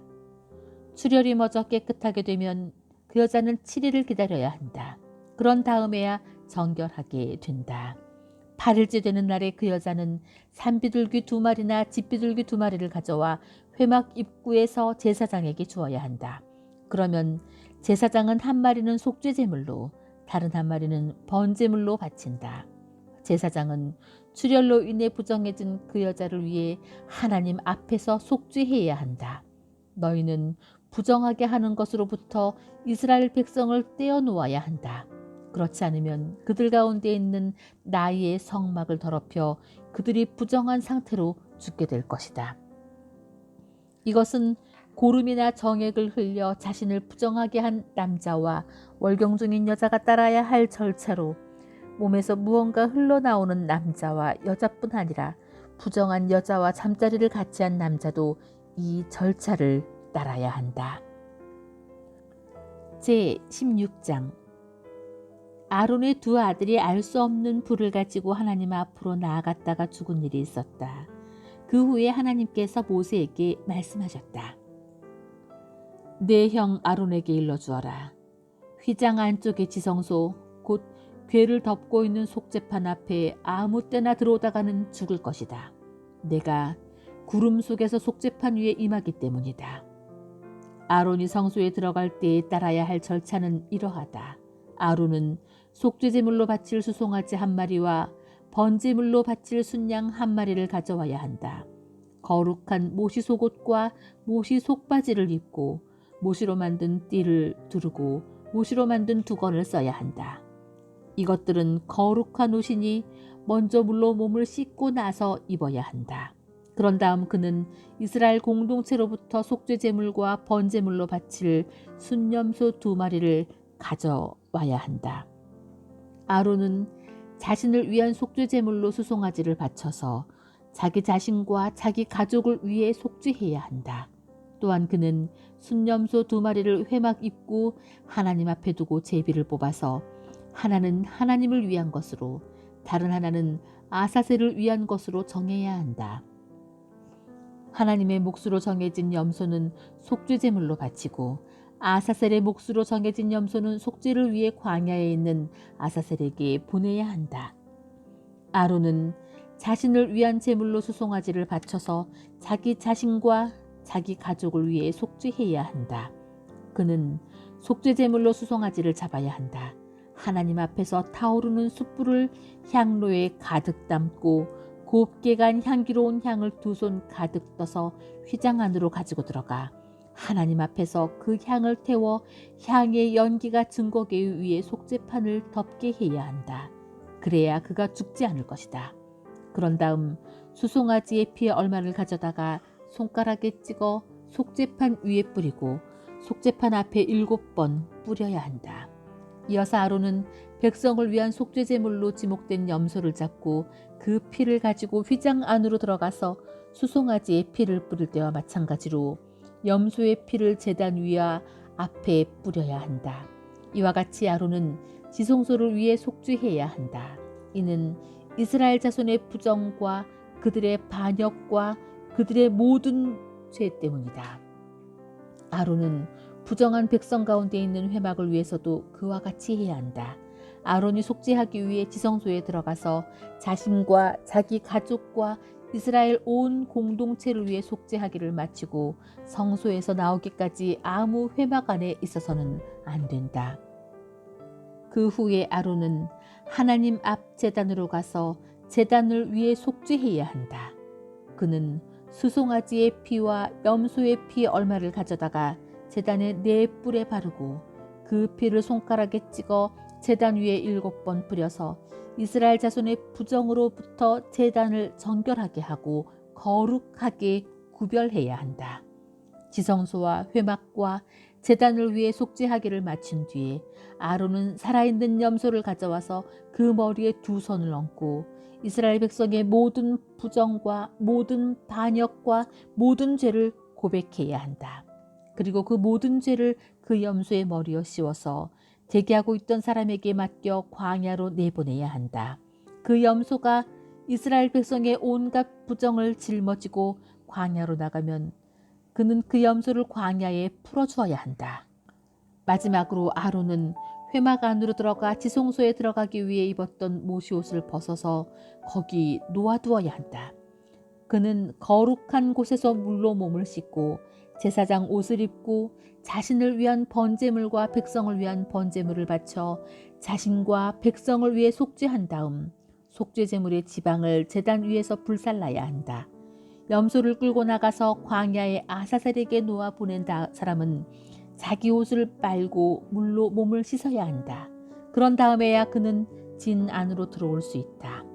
출혈이 멎어 깨끗하게 되면 그 여자는 7일을 기다려야 한다. 그런 다음에야 정결하게 된다. 8일째 되는 날에 그 여자는 산비둘기 2마리나 집비둘기 2마리를 가져와 회막 입구에서 제사장에게 주어야 한다. 그러면 제사장은 1마리는 속죄제물로 다른 1마리는 번제물로 바친다. 제사장은 출혈로 인해 부정해진 그 여자를 위해 하나님 앞에서 속죄해야 한다. 너희는 부정하게 하는 것으로부터 이스라엘 백성을 떼어놓아야 한다. 그렇지 않으면 그들 가운데 있는 나의 성막을 더럽혀 그들이 부정한 상태로 죽게 될 것이다. 이것은 고름이나 정액을 흘려 자신을 부정하게 한 남자와 월경 중인 여자가 따라야 할 절차로 몸에서 무언가 흘러나오는 남자와 여자뿐 아니라 부정한 여자와 잠자리를 같이 한 남자도 이 절차를 따라야 한다. 제16장 아론의 2 아들이 알 수 없는 불을 가지고 하나님 앞으로 나아갔다가 죽은 일이 있었다. 그 후에 하나님께서 모세에게 말씀하셨다. 내 형 아론에게 일러주어라. 휘장 안쪽의 지성소 곧 궤를 덮고 있는 속죄판 앞에 아무 때나 들어오다가는 죽을 것이다. 내가 구름 속에서 속죄판 위에 임하기 때문이다. 아론이 성소에 들어갈 때에 따라야 할 절차는 이러하다. 아론은 속죄제물로 바칠 수송아지 1마리와 번제물로 바칠 순양 1마리를 가져와야 한다. 거룩한 모시 속옷과 모시 속바지를 입고 모시로 만든 띠를 두르고 모시로 만든 두건을 써야 한다. 이것들은 거룩한 옷이니 먼저 물로 몸을 씻고 나서 입어야 한다. 그런 다음 그는 이스라엘 공동체로부터 속죄제물과 번제물로 바칠 순염소 2마리를 가져와야 한다. 아론은 자신을 위한 속죄제물로 수송아지를 바쳐서 자기 자신과 자기 가족을 위해 속죄해야 한다. 또한 그는 순염소 2마리를 회막 입구 하나님 앞에 두고 제비를 뽑아서 하나는 하나님을 위한 것으로 다른 하나는 아사셀을 위한 것으로 정해야 한다. 하나님의 몫으로 정해진 염소는 속죄제물로 바치고 아사셀의 몫으로 정해진 염소는 속죄를 위해 광야에 있는 아사셀에게 보내야 한다. 아론은 자신을 위한 제물로 수송아지를 바쳐서 자기 자신과 자기 가족을 위해 속죄해야 한다. 그는 속죄제물로 수송아지를 잡아야 한다. 하나님 앞에서 타오르는 숯불을 향로에 가득 담고 곱게 간 향기로운 향을 2손 가득 떠서 휘장 안으로 가지고 들어가 하나님 앞에서 그 향을 태워 향의 연기가 증거계 위에 속죄판을 덮게 해야 한다. 그래야 그가 죽지 않을 것이다. 그런 다음 수송아지의 피의 얼마를 가져다가 손가락에 찍어 속죄판 위에 뿌리고 속죄판 앞에 7번 뿌려야 한다. 이어서 아론은 백성을 위한 속죄제물로 지목된 염소를 잡고 그 피를 가지고 휘장 안으로 들어가서 수송아지의 피를 뿌릴 때와 마찬가지로 염소의 피를 제단 위와 앞에 뿌려야 한다. 이와 같이 아론은 지성소를 위해 속죄해야 한다. 이는 이스라엘 자손의 부정과 그들의 반역과 그들의 모든 죄 때문이다. 아론은 부정한 백성 가운데 있는 회막을 위해서도 그와 같이 해야 한다. 아론이 속죄하기 위해 지성소에 들어가서 자신과 자기 가족과 이스라엘 온 공동체를 위해 속죄하기를 마치고 성소에서 나오기까지 아무 회막 안에 있어서는 안 된다. 그 후에 아론은 하나님 앞 제단으로 가서 제단을 위해 속죄해야 한다. 그는 수송아지의 피와 염소의 피 얼마를 가져다가 제단의 네 뿔에 바르고 그 피를 손가락에 찍어 제단 위에 7번 뿌려서 이스라엘 자손의 부정으로부터 제단을 정결하게 하고 거룩하게 구별해야 한다. 지성소와 회막과 제단을 위해 속죄하기를 마친 뒤에 아론은 살아있는 염소를 가져와서 그 머리에 2손을 얹고 이스라엘 백성의 모든 부정과 모든 반역과 모든 죄를 고백해야 한다. 그리고 그 모든 죄를 그 염소의 머리에 씌워서 대기하고 있던 사람에게 맡겨 광야로 내보내야 한다. 그 염소가 이스라엘 백성의 온갖 부정을 짊어지고 광야로 나가면 그는 그 염소를 광야에 풀어주어야 한다. 마지막으로 아론은 회막 안으로 들어가 지성소에 들어가기 위해 입었던 모시옷을 벗어서 거기 놓아두어야 한다. 그는 거룩한 곳에서 물로 몸을 씻고 제사장 옷을 입고 자신을 위한 번제물과 백성을 위한 번제물을 바쳐 자신과 백성을 위해 속죄한 다음 속죄제물의 지방을 제단 위에서 불살라야 한다. 염소를 끌고 나가서 광야에 아사셀에게 놓아 보낸 사람은 자기 옷을 빨고 물로 몸을 씻어야 한다. 그런 다음에야 그는 진 안으로 들어올 수 있다.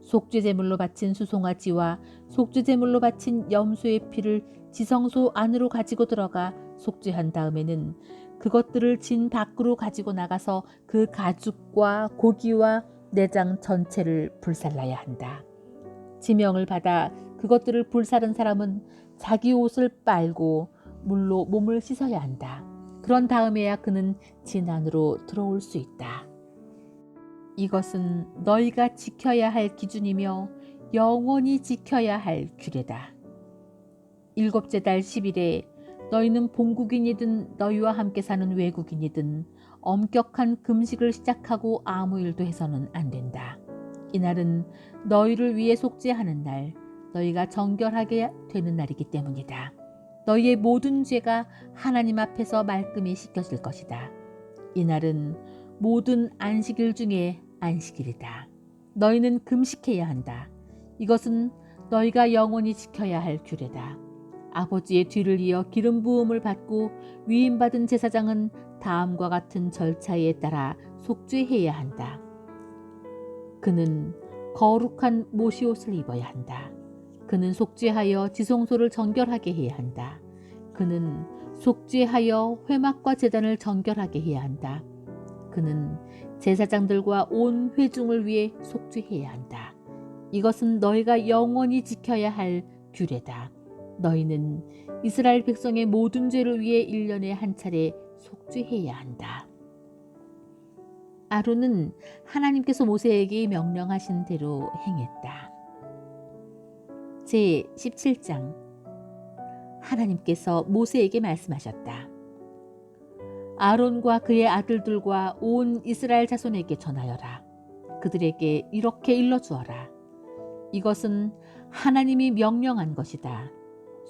속죄제물로 바친 수송아지와 속죄제물로 바친 염소의 피를 지성소 안으로 가지고 들어가 속죄한 다음에는 그것들을 진 밖으로 가지고 나가서 그 가죽과 고기와 내장 전체를 불살라야 한다. 지명을 받아 그것들을 불사른 사람은 자기 옷을 빨고 물로 몸을 씻어야 한다. 그런 다음에야 그는 진 안으로 들어올 수 있다. 이것은 너희가 지켜야 할 기준이며 영원히 지켜야 할 규례다. 7째 달 10일에 너희는 본국인이든 너희와 함께 사는 외국인이든 엄격한 금식을 시작하고 아무 일도 해서는 안 된다. 이날은 너희를 위해 속죄하는 날, 너희가 정결하게 되는 날이기 때문이다. 너희의 모든 죄가 하나님 앞에서 말끔히 씻겨질 것이다. 이날은 모든 안식일 중에 안식일이다. 너희는 금식해야 한다. 이것은 너희가 영원히 지켜야 할 규례다. 아버지의 뒤를 이어 기름 부음을 받고 위임받은 제사장은 다음과 같은 절차에 따라 속죄해야 한다. 그는 거룩한 모시옷을 입어야 한다. 그는 속죄하여 지성소를 정결하게 해야 한다. 그는 속죄하여 회막과 제단을 정결하게 해야 한다. 그는 제사장들과 온 회중을 위해 속죄해야 한다. 이것은 너희가 영원히 지켜야 할 규례다. 너희는 이스라엘 백성의 모든 죄를 위해 1년에 한 차례 속죄해야 한다. 아론은 하나님께서 모세에게 명령하신 대로 행했다. 제 17장. 하나님께서 모세에게 말씀하셨다. 아론과 그의 아들들과 온 이스라엘 자손에게 전하여라. 그들에게 이렇게 일러주어라. 이것은 하나님이 명령한 것이다.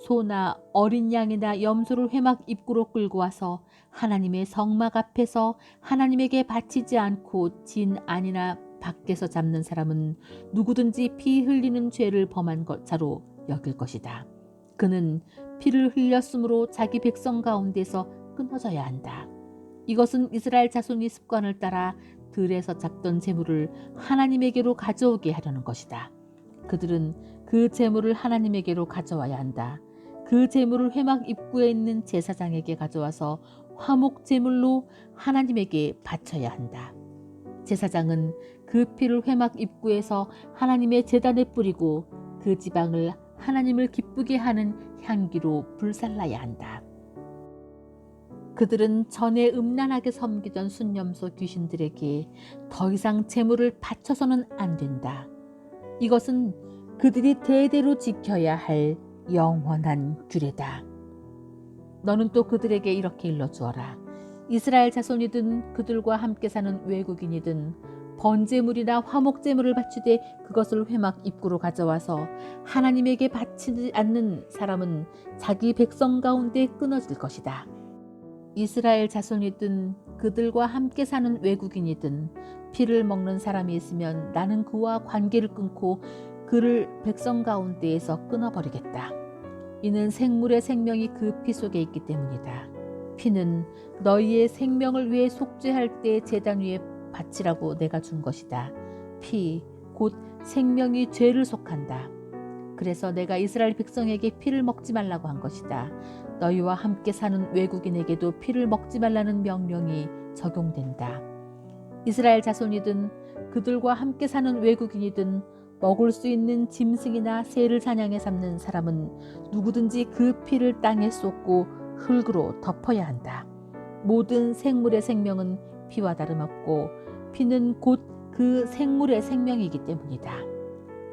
소나 어린 양이나 염소를 회막 입구로 끌고 와서 하나님의 성막 앞에서 하나님에게 바치지 않고 진 안이나 밖에서 잡는 사람은 누구든지 피 흘리는 죄를 범한 자로 여길 것이다. 그는 피를 흘렸으므로 자기 백성 가운데서 끊어져야 한다. 이것은 이스라엘 자손이 습관을 따라 들에서 잡던 제물을 하나님에게로 가져오게 하려는 것이다. 그들은 그 제물을 하나님에게로 가져와야 한다. 그 제물을 회막 입구에 있는 제사장에게 가져와서 화목 제물로 하나님에게 바쳐야 한다. 제사장은 그 피를 회막 입구에서 하나님의 제단에 뿌리고 그 지방을 하나님을 기쁘게 하는 향기로 불살라야 한다. 그들은 전에 음란하게 섬기던 순념소 귀신들에게 더 이상 제물을 바쳐서는 안 된다. 이것은 그들이 대대로 지켜야 할 영원한 규례다. 너는 또 그들에게 이렇게 일러주어라. 이스라엘 자손이든 그들과 함께 사는 외국인이든 번제물이나 화목제물을 바치되 그것을 회막 입구로 가져와서 하나님에게 바치지 않는 사람은 자기 백성 가운데 끊어질 것이다. 이스라엘 자손이든 그들과 함께 사는 외국인이든 피를 먹는 사람이 있으면 나는 그와 관계를 끊고 그를 백성 가운데에서 끊어버리겠다. 이는 생물의 생명이 그 피 속에 있기 때문이다. 피는 너희의 생명을 위해 속죄할 때 제단 위에 바치라고 내가 준 것이다. 피, 곧 생명이 죄를 속한다. 그래서 내가 이스라엘 백성에게 피를 먹지 말라고 한 것이다. 너희와 함께 사는 외국인에게도 피를 먹지 말라는 명령이 적용된다. 이스라엘 자손이든 그들과 함께 사는 외국인이든 먹을 수 있는 짐승이나 새를 사냥해 잡는 사람은 누구든지 그 피를 땅에 쏟고 흙으로 덮어야 한다. 모든 생물의 생명은 피와 다름없고 피는 곧 그 생물의 생명이기 때문이다.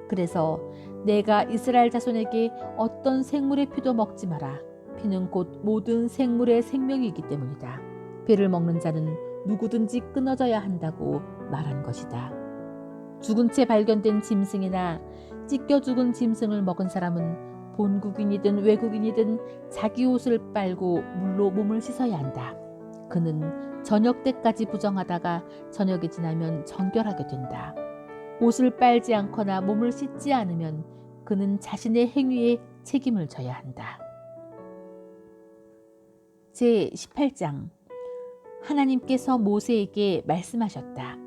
그래서 내가 이스라엘 자손에게 어떤 생물의 피도 먹지 마라. 피는 곧 모든 생물의 생명이기 때문이다. 피를 먹는 자는 누구든지 끊어져야 한다고 말한 것이다. 죽은 채 발견된 짐승이나 찢겨 죽은 짐승을 먹은 사람은 본국인이든 외국인이든 자기 옷을 빨고 물로 몸을 씻어야 한다. 그는 저녁 때까지 부정하다가 저녁이 지나면 정결하게 된다. 옷을 빨지 않거나 몸을 씻지 않으면 그는 자신의 행위에 책임을 져야 한다. 제18장 하나님께서 모세에게 말씀하셨다.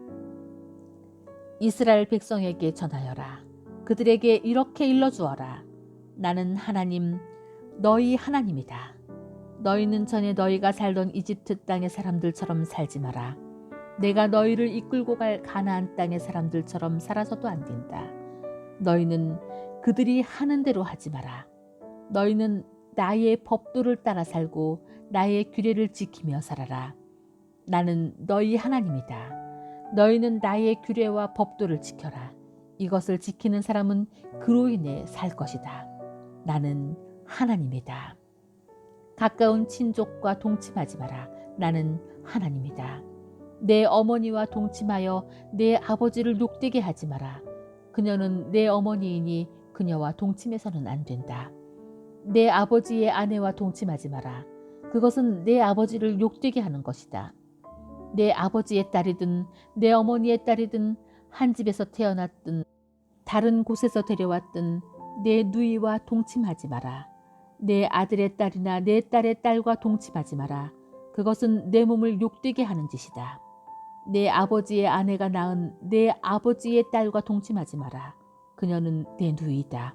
이스라엘 백성에게 전하여라. 그들에게 이렇게 일러주어라. 나는 하나님, 너희 하나님이다. 너희는 전에 너희가 살던 이집트 땅의 사람들처럼 살지 마라. 내가 너희를 이끌고 갈 가나안 땅의 사람들처럼 살아서도 안 된다. 너희는 그들이 하는 대로 하지 마라. 너희는 나의 법도를 따라 살고 나의 규례를 지키며 살아라. 나는 너희 하나님이다. 너희는 나의 규례와 법도를 지켜라. 이것을 지키는 사람은 그로 인해 살 것이다. 나는 하나님이다. 가까운 친족과 동침하지 마라. 나는 하나님이다. 내 어머니와 동침하여 내 아버지를 욕되게 하지 마라. 그녀는 내 어머니이니 그녀와 동침해서는 안 된다. 내 아버지의 아내와 동침하지 마라. 그것은 내 아버지를 욕되게 하는 것이다. 내 아버지의 딸이든 내 어머니의 딸이든 한 집에서 태어났든 다른 곳에서 데려왔든 내 누이와 동침하지 마라. 내 아들의 딸이나 내 딸의 딸과 동침하지 마라. 그것은 내 몸을 욕되게 하는 짓이다. 내 아버지의 아내가 낳은 내 아버지의 딸과 동침하지 마라. 그녀는 내 누이다.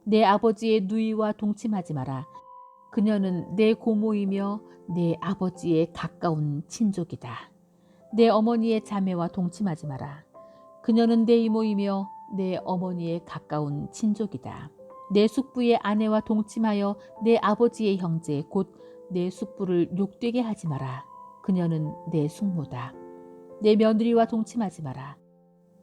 내 아버지의 누이와 동침하지 마라. 그녀는 내 고모이며 내 아버지의 가까운 친족이다. 내 어머니의 자매와 동침하지 마라. 그녀는 내 이모이며 내 어머니의 가까운 친족이다. 내 숙부의 아내와 동침하여 내 아버지의 형제 곧 내 숙부를 욕되게 하지 마라. 그녀는 내 숙모다. 내 며느리와 동침하지 마라.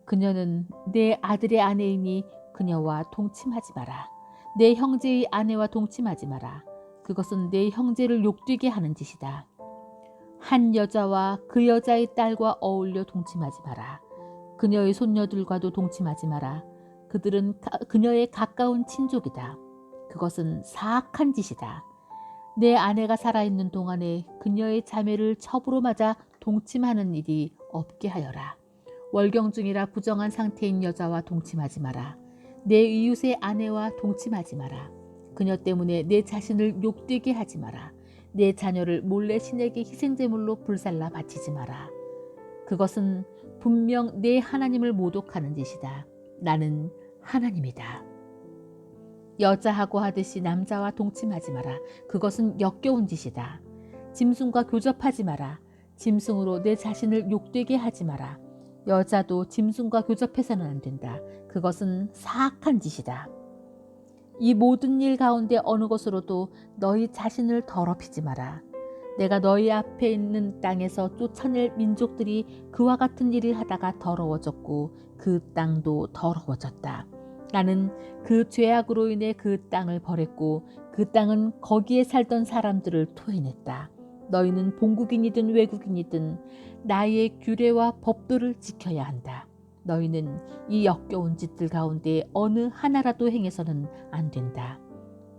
그녀는 내 아들의 아내이니 그녀와 동침하지 마라. 내 형제의 아내와 동침하지 마라. 그것은 내 형제를 욕되게 하는 짓이다. 한 여자와 그 여자의 딸과 어울려 동침하지 마라. 그녀의 손녀들과도 동침하지 마라. 그들은 그녀의 가까운 친족이다. 그것은 사악한 짓이다. 내 아내가 살아있는 동안에 그녀의 자매를 첩으로 맞아 동침하는 일이 없게 하여라. 월경 중이라 부정한 상태인 여자와 동침하지 마라. 내 이웃의 아내와 동침하지 마라. 그녀 때문에 내 자신을 욕되게 하지 마라. 내 자녀를 몰래 신에게 희생제물로 불살라 바치지 마라. 그것은 분명 내 하나님을 모독하는 짓이다. 나는 하나님이다. 여자하고 하듯이 남자와 동침하지 마라. 그것은 역겨운 짓이다. 짐승과 교접하지 마라. 짐승으로 내 자신을 욕되게 하지 마라. 여자도 짐승과 교접해서는 안 된다. 그것은 사악한 짓이다. 이 모든 일 가운데 어느 것으로도 너희 자신을 더럽히지 마라. 내가 너희 앞에 있는 땅에서 쫓아낼 민족들이 그와 같은 일을 하다가 더러워졌고 그 땅도 더러워졌다. 나는 그 죄악으로 인해 그 땅을 벌했고 그 땅은 거기에 살던 사람들을 토해냈다. 너희는 본국인이든 외국인이든 나의 규례와 법도를 지켜야 한다. 너희는 이 역겨운 짓들 가운데 어느 하나라도 행해서는 안 된다.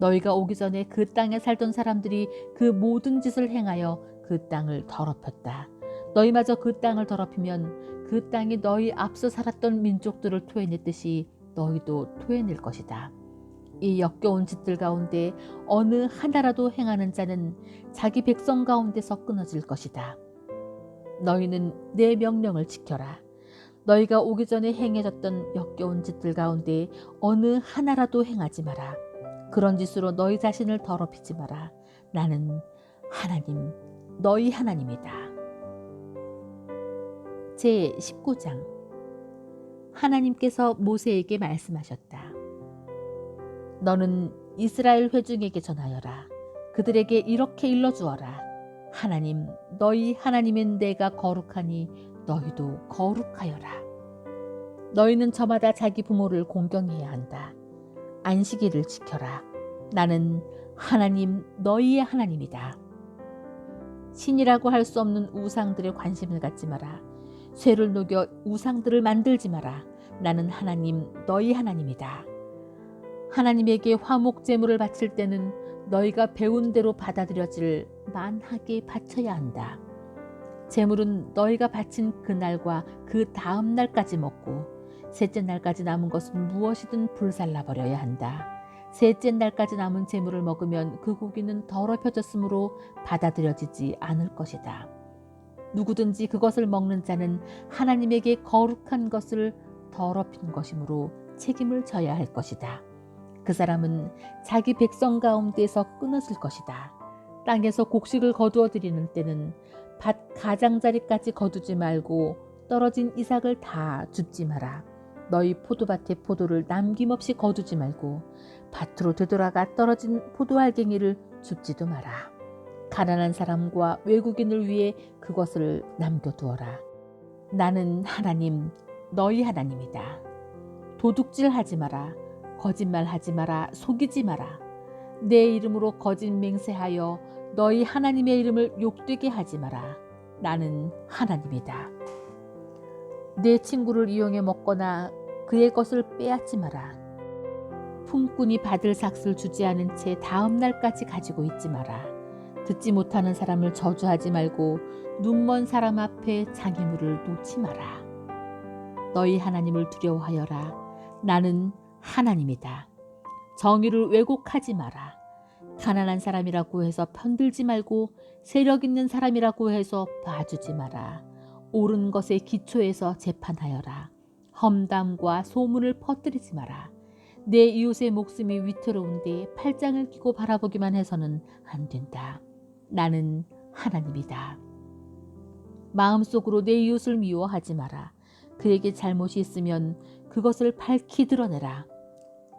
너희가 오기 전에 그 땅에 살던 사람들이 그 모든 짓을 행하여 그 땅을 더럽혔다. 너희마저 그 땅을 더럽히면 그 땅이 너희 앞서 살았던 민족들을 토해냈듯이 너희도 토해낼 것이다. 이 역겨운 짓들 가운데 어느 하나라도 행하는 자는 자기 백성 가운데서 끊어질 것이다. 너희는 내 명령을 지켜라. 너희가 오기 전에 행해졌던 역겨운 짓들 가운데 어느 하나라도 행하지 마라. 그런 짓으로 너희 자신을 더럽히지 마라. 나는 하나님, 너희 하나님이다. 제 19장. 하나님께서 모세에게 말씀하셨다. 너는 이스라엘 회중에게 전하여라. 그들에게 이렇게 일러주어라. 하나님, 너희 하나님인 내가 거룩하니 너희도 거룩하여라. 너희는 저마다 자기 부모를 공경해야 한다. 안식일을 지켜라. 나는 하나님, 너희의 하나님이다. 신이라고 할 수 없는 우상들의 관심을 갖지 마라. 쇠를 녹여 우상들을 만들지 마라. 나는 하나님, 너희 하나님이다. 하나님에게 화목 제물을 바칠 때는 너희가 배운 대로 받아들여질 만하게 바쳐야 한다. 제물은 너희가 바친 그날과 그 다음 날까지 먹고 셋째 날까지 남은 것은 무엇이든 불살라 버려야 한다. 셋째 날까지 남은 제물을 먹으면 그 고기는 더럽혀졌으므로 받아들여지지 않을 것이다. 누구든지 그것을 먹는 자는 하나님에게 거룩한 것을 더럽힌 것이므로 책임을 져야 할 것이다. 그 사람은 자기 백성 가운데서 끊어질 것이다. 땅에서 곡식을 거두어 드리는 때는 밭 가장자리까지 거두지 말고 떨어진 이삭을 다 줍지 마라. 너희 포도밭의 포도를 남김없이 거두지 말고 밭으로 되돌아가 떨어진 포도알갱이를 줍지도 마라. 가난한 사람과 외국인을 위해 그것을 남겨두어라. 나는 하나님, 너희 하나님이다. 도둑질하지 마라. 거짓말하지 마라. 속이지 마라. 내 이름으로 거짓 맹세하여 너희 하나님의 이름을 욕되게 하지 마라. 나는 하나님이다. 내 친구를 이용해 먹거나 그의 것을 빼앗지 마라. 품꾼이 받을 삭을 주지 않은 채 다음 날까지 가지고 있지 마라. 듣지 못하는 사람을 저주하지 말고 눈먼 사람 앞에 장애물을 놓지 마라. 너희 하나님을 두려워하여라. 나는 하나님이다. 정의를 왜곡하지 마라. 가난한 사람이라고 해서 편들지 말고 세력 있는 사람이라고 해서 봐주지 마라. 옳은 것에 기초해서 재판하여라. 험담과 소문을 퍼뜨리지 마라. 내 이웃의 목숨이 위태로운데 팔짱을 끼고 바라보기만 해서는 안 된다. 나는 하나님이다. 마음속으로 내 이웃을 미워하지 마라. 그에게 잘못이 있으면 그것을 밝히 드러내라.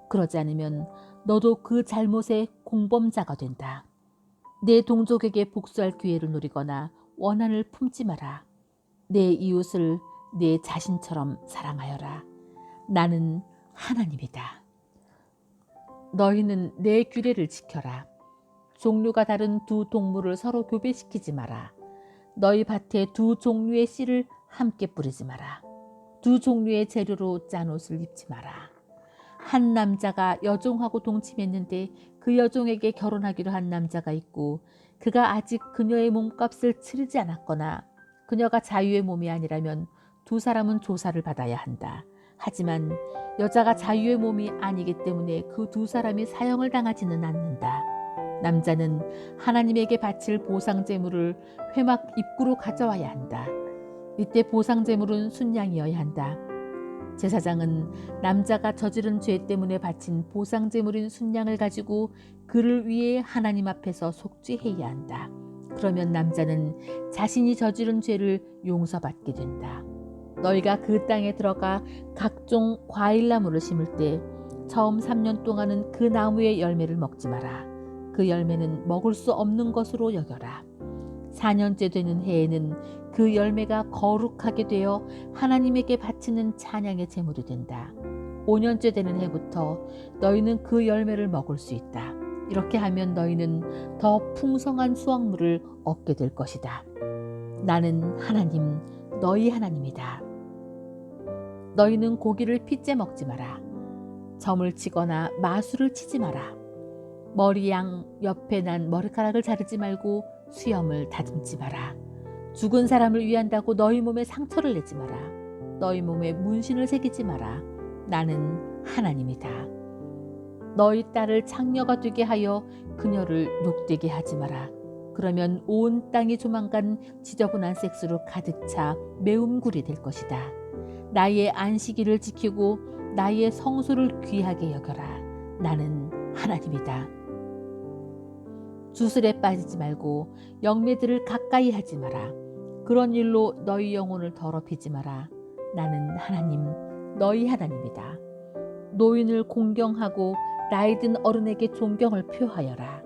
그러지 않으면 너도 그 잘못의 공범자가 된다. 내 동족에게 복수할 기회를 노리거나 원한을 품지 마라. 내 이웃을 내 자신처럼 사랑하여라. 나는 하나님이다. 너희는 내 규례를 지켜라. 종류가 다른 두 동물을 서로 교배시키지 마라. 너희 밭에 두 종류의 씨를 함께 뿌리지 마라. 두 종류의 재료로 짠 옷을 입지 마라. 한 남자가 여종하고 동침했는데 그 여종에게 결혼하기로 한 남자가 있고 그가 아직 그녀의 몸값을 치르지 않았거나 그녀가 자유의 몸이 아니라면 두 사람은 조사를 받아야 한다. 하지만 여자가 자유의 몸이 아니기 때문에 그 두 사람이 사형을 당하지는 않는다. 남자는 하나님에게 바칠 보상제물을 회막 입구로 가져와야 한다. 이때 보상제물은 순양이어야 한다. 제사장은 남자가 저지른 죄 때문에 바친 보상제물인 순양을 가지고 그를 위해 하나님 앞에서 속죄해야 한다. 그러면 남자는 자신이 저지른 죄를 용서받게 된다. 너희가 그 땅에 들어가 각종 과일나무를 심을 때 처음 3년 동안은 그 나무의 열매를 먹지 마라. 그 열매는 먹을 수 없는 것으로 여겨라. 4년째 되는 해에는 그 열매가 거룩하게 되어 하나님에게 바치는 찬양의 제물이 된다. 5년째 되는 해부터 너희는 그 열매를 먹을 수 있다. 이렇게 하면 너희는 더 풍성한 수확물을 얻게 될 것이다. 나는 하나님, 너희 하나님이다. 너희는 고기를 핏째 먹지 마라. 점을 치거나 마술을 치지 마라. 머리 양 옆에 난 머리카락을 자르지 말고 수염을 다듬지 마라. 죽은 사람을 위한다고 너희 몸에 상처를 내지 마라. 너희 몸에 문신을 새기지 마라. 나는 하나님이다. 너희 딸을 창녀가 되게 하여 그녀를 욕되게 하지 마라. 그러면 온 땅이 조만간 지저분한 섹스로 가득 차 매움굴이 될 것이다. 나의 안식일을 지키고 나의 성소를 귀하게 여겨라. 나는 하나님이다. 주술에 빠지지 말고 영매들을 가까이 하지 마라. 그런 일로 너희 영혼을 더럽히지 마라. 나는 하나님, 너희 하나님이다. 노인을 공경하고 나이 든 어른에게 존경을 표하여라.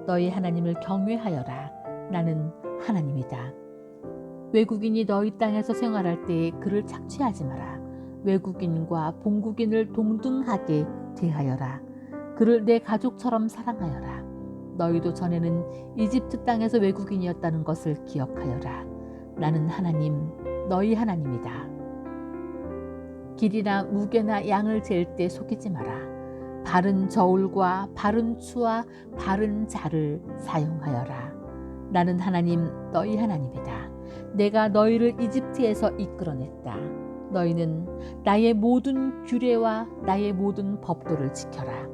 너희 하나님을 경외하여라. 나는 하나님이다. 외국인이 너희 땅에서 생활할 때 그를 착취하지 마라. 외국인과 본국인을 동등하게 대하여라. 그를 내 가족처럼 사랑하여라. 너희도 전에는 이집트 땅에서 외국인이었다는 것을 기억하여라. 나는 하나님, 너희 하나님이다. 길이나 무게나 양을 잴 때 속이지 마라. 바른 저울과 바른 추와 바른 자를 사용하여라. 나는 하나님, 너희 하나님이다. 내가 너희를 이집트에서 이끌어냈다. 너희는 나의 모든 규례와 나의 모든 법도를 지켜라.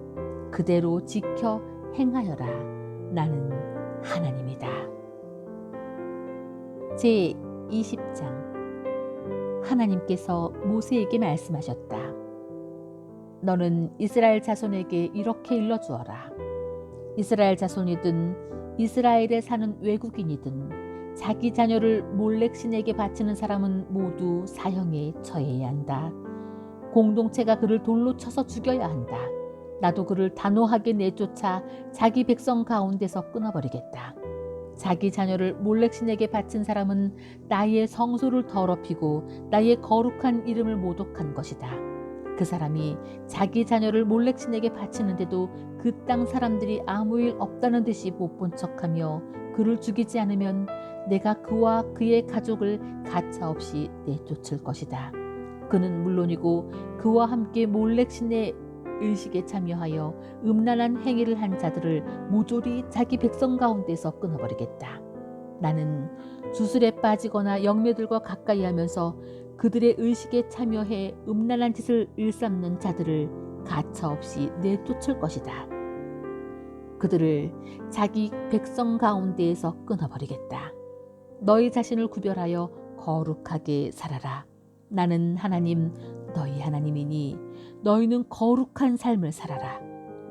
그대로 지켜 행하여라. 나는 하나님이다. 제20장. 하나님께서 모세에게 말씀하셨다. 너는 이스라엘 자손에게 이렇게 일러주어라. 이스라엘 자손이든 이스라엘에 사는 외국인이든 자기 자녀를 몰렉신에게 바치는 사람은 모두 사형에 처해야 한다. 공동체가 그를 돌로 쳐서 죽여야 한다. 나도 그를 단호하게 내쫓아 자기 백성 가운데서 끊어버리겠다. 자기 자녀를 몰렉신에게 바친 사람은 나의 성소를 더럽히고 나의 거룩한 이름을 모독한 것이다. 그 사람이 자기 자녀를 몰렉신에게 바치는데도 그 땅 사람들이 아무 일 없다는 듯이 못 본 척하며 그를 죽이지 않으면 내가 그와 그의 가족을 가차없이 내쫓을 것이다. 그는 물론이고 그와 함께 몰렉신의 의식에 참여하여 음란한 행위를 한 자들을 모조리 자기 백성 가운데서 끊어버리겠다. 나는 주술에 빠지거나 영매들과 가까이 하면서 그들의 의식에 참여해 음란한 짓을 일삼는 자들을 가차없이 내쫓을 것이다. 그들을 자기 백성 가운데에서 끊어버리겠다. 너희 자신을 구별하여 거룩하게 살아라. 나는 하나님, 너희 하나님이니 너희는 거룩한 삶을 살아라.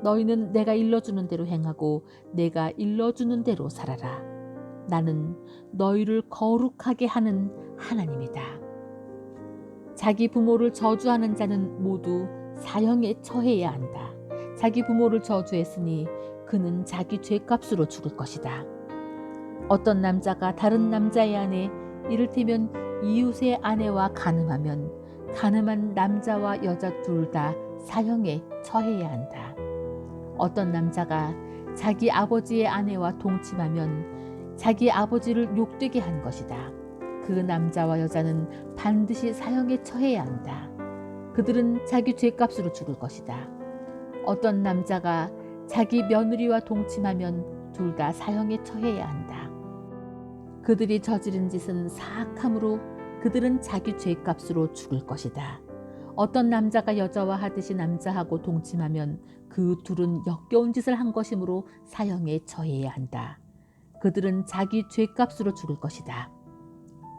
너희는 내가 일러주는 대로 행하고 내가 일러주는 대로 살아라. 나는 너희를 거룩하게 하는 하나님이다. 자기 부모를 저주하는 자는 모두 사형에 처해야 한다. 자기 부모를 저주했으니 그는 자기 죄값으로 죽을 것이다. 어떤 남자가 다른 남자의 아내, 이를테면 이웃의 아내와 간음하면 간음한 남자와 여자 둘 다 사형에 처해야 한다. 어떤 남자가 자기 아버지의 아내와 동침하면 자기 아버지를 욕되게 한 것이다. 그 남자와 여자는 반드시 사형에 처해야 한다. 그들은 자기 죄값으로 죽을 것이다. 어떤 남자가 자기 며느리와 동침하면 둘 다 사형에 처해야 한다. 그들이 저지른 짓은 사악함으로 그들은 자기 죄값으로 죽을 것이다. 어떤 남자가 여자와 하듯이 남자하고 동침하면 그 둘은 역겨운 짓을 한 것이므로 사형에 처해야 한다. 그들은 자기 죄값으로 죽을 것이다.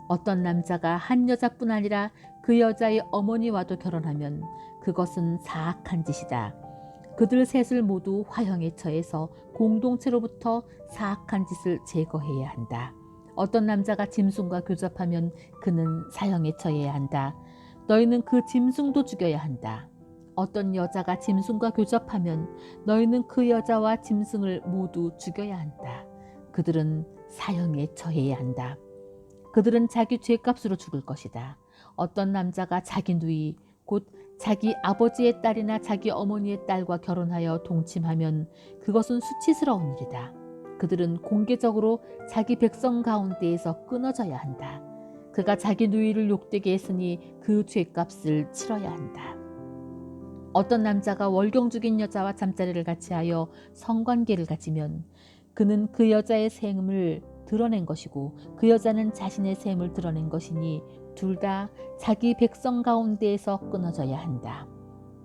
어떤 남자가 한 여자뿐 아니라 그 여자의 어머니와도 결혼하면 그것은 사악한 짓이다. 그들 셋을 모두 화형에 처해서 공동체로부터 사악한 짓을 제거해야 한다. 어떤 남자가 짐승과 교접하면 그는 사형에 처해야 한다. 너희는 그 짐승도 죽여야 한다. 어떤 여자가 짐승과 교접하면 너희는 그 여자와 짐승을 모두 죽여야 한다. 그들은 사형에 처해야 한다. 그들은 자기 죄값으로 죽을 것이다. 어떤 남자가 자기 누이 곧 자기 아버지의 딸이나 자기 어머니의 딸과 결혼하여 동침하면 그것은 수치스러운 일이다. 그들은 공개적으로 자기 백성 가운데에서 끊어져야 한다. 그가 자기 누이를 욕되게 했으니 그 죄값을 치러야 한다. 어떤 남자가 월경 죽인 여자와 잠자리를 같이 하여 성관계를 가지면 그는 그 여자의 셈을 드러낸 것이고 그 여자는 자신의 셈을 드러낸 것이니 둘 다 자기 백성 가운데에서 끊어져야 한다.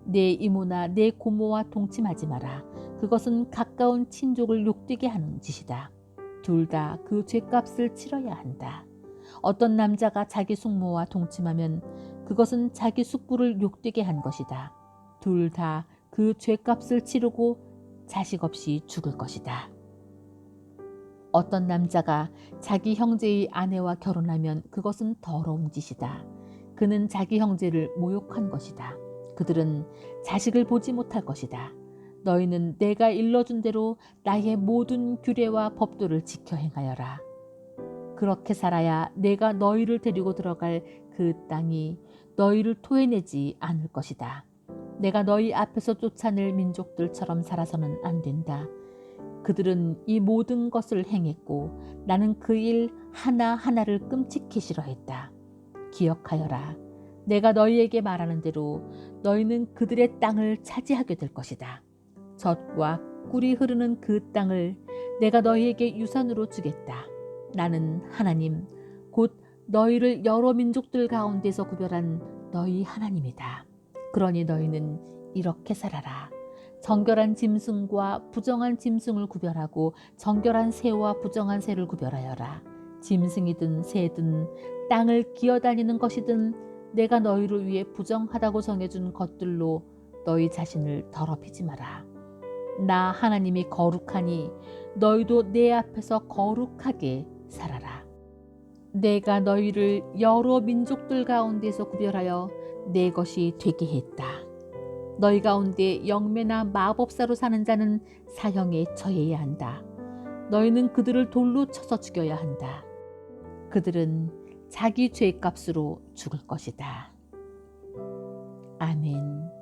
내 이모나 내 고모와 동침하지 마라. 그것은 가까운 친족을 욕되게 하는 짓이다. 둘 다 그 죄값을 치러야 한다. 어떤 남자가 자기 숙모와 동침하면 그것은 자기 숙부를 욕되게 한 것이다. 둘 다 그 죄값을 치르고 자식 없이 죽을 것이다. 어떤 남자가 자기 형제의 아내와 결혼하면 그것은 더러운 짓이다. 그는 자기 형제를 모욕한 것이다. 그들은 자식을 보지 못할 것이다. 너희는 내가 일러준 대로 나의 모든 규례와 법도를 지켜 행하여라. 그렇게 살아야 내가 너희를 데리고 들어갈 그 땅이 너희를 토해내지 않을 것이다. 내가 너희 앞에서 쫓아낼 민족들처럼 살아서는 안 된다. 그들은 이 모든 것을 행했고 나는 그 일 하나하나를 끔찍히 싫어했다. 기억하여라. 내가 너희에게 말하는 대로 너희는 그들의 땅을 차지하게 될 것이다. 젖과 꿀이 흐르는 그 땅을 내가 너희에게 유산으로 주겠다. 나는 하나님, 곧 너희를 여러 민족들 가운데서 구별한 너희 하나님이다. 그러니 너희는 이렇게 살아라. 정결한 짐승과 부정한 짐승을 구별하고 정결한 새와 부정한 새를 구별하여라. 짐승이든 새든 땅을 기어다니는 것이든 내가 너희를 위해 부정하다고 정해준 것들로 너희 자신을 더럽히지 마라. 나 하나님이 거룩하니 너희도 내 앞에서 거룩하게 살아라. 내가 너희를 여러 민족들 가운데서 구별하여 내 것이 되게 했다. 너희 가운데 영매나 마법사로 사는 자는 사형에 처해야 한다. 너희는 그들을 돌로 쳐서 죽여야 한다. 그들은 자기 죄값으로 죽을 것이다. 아멘.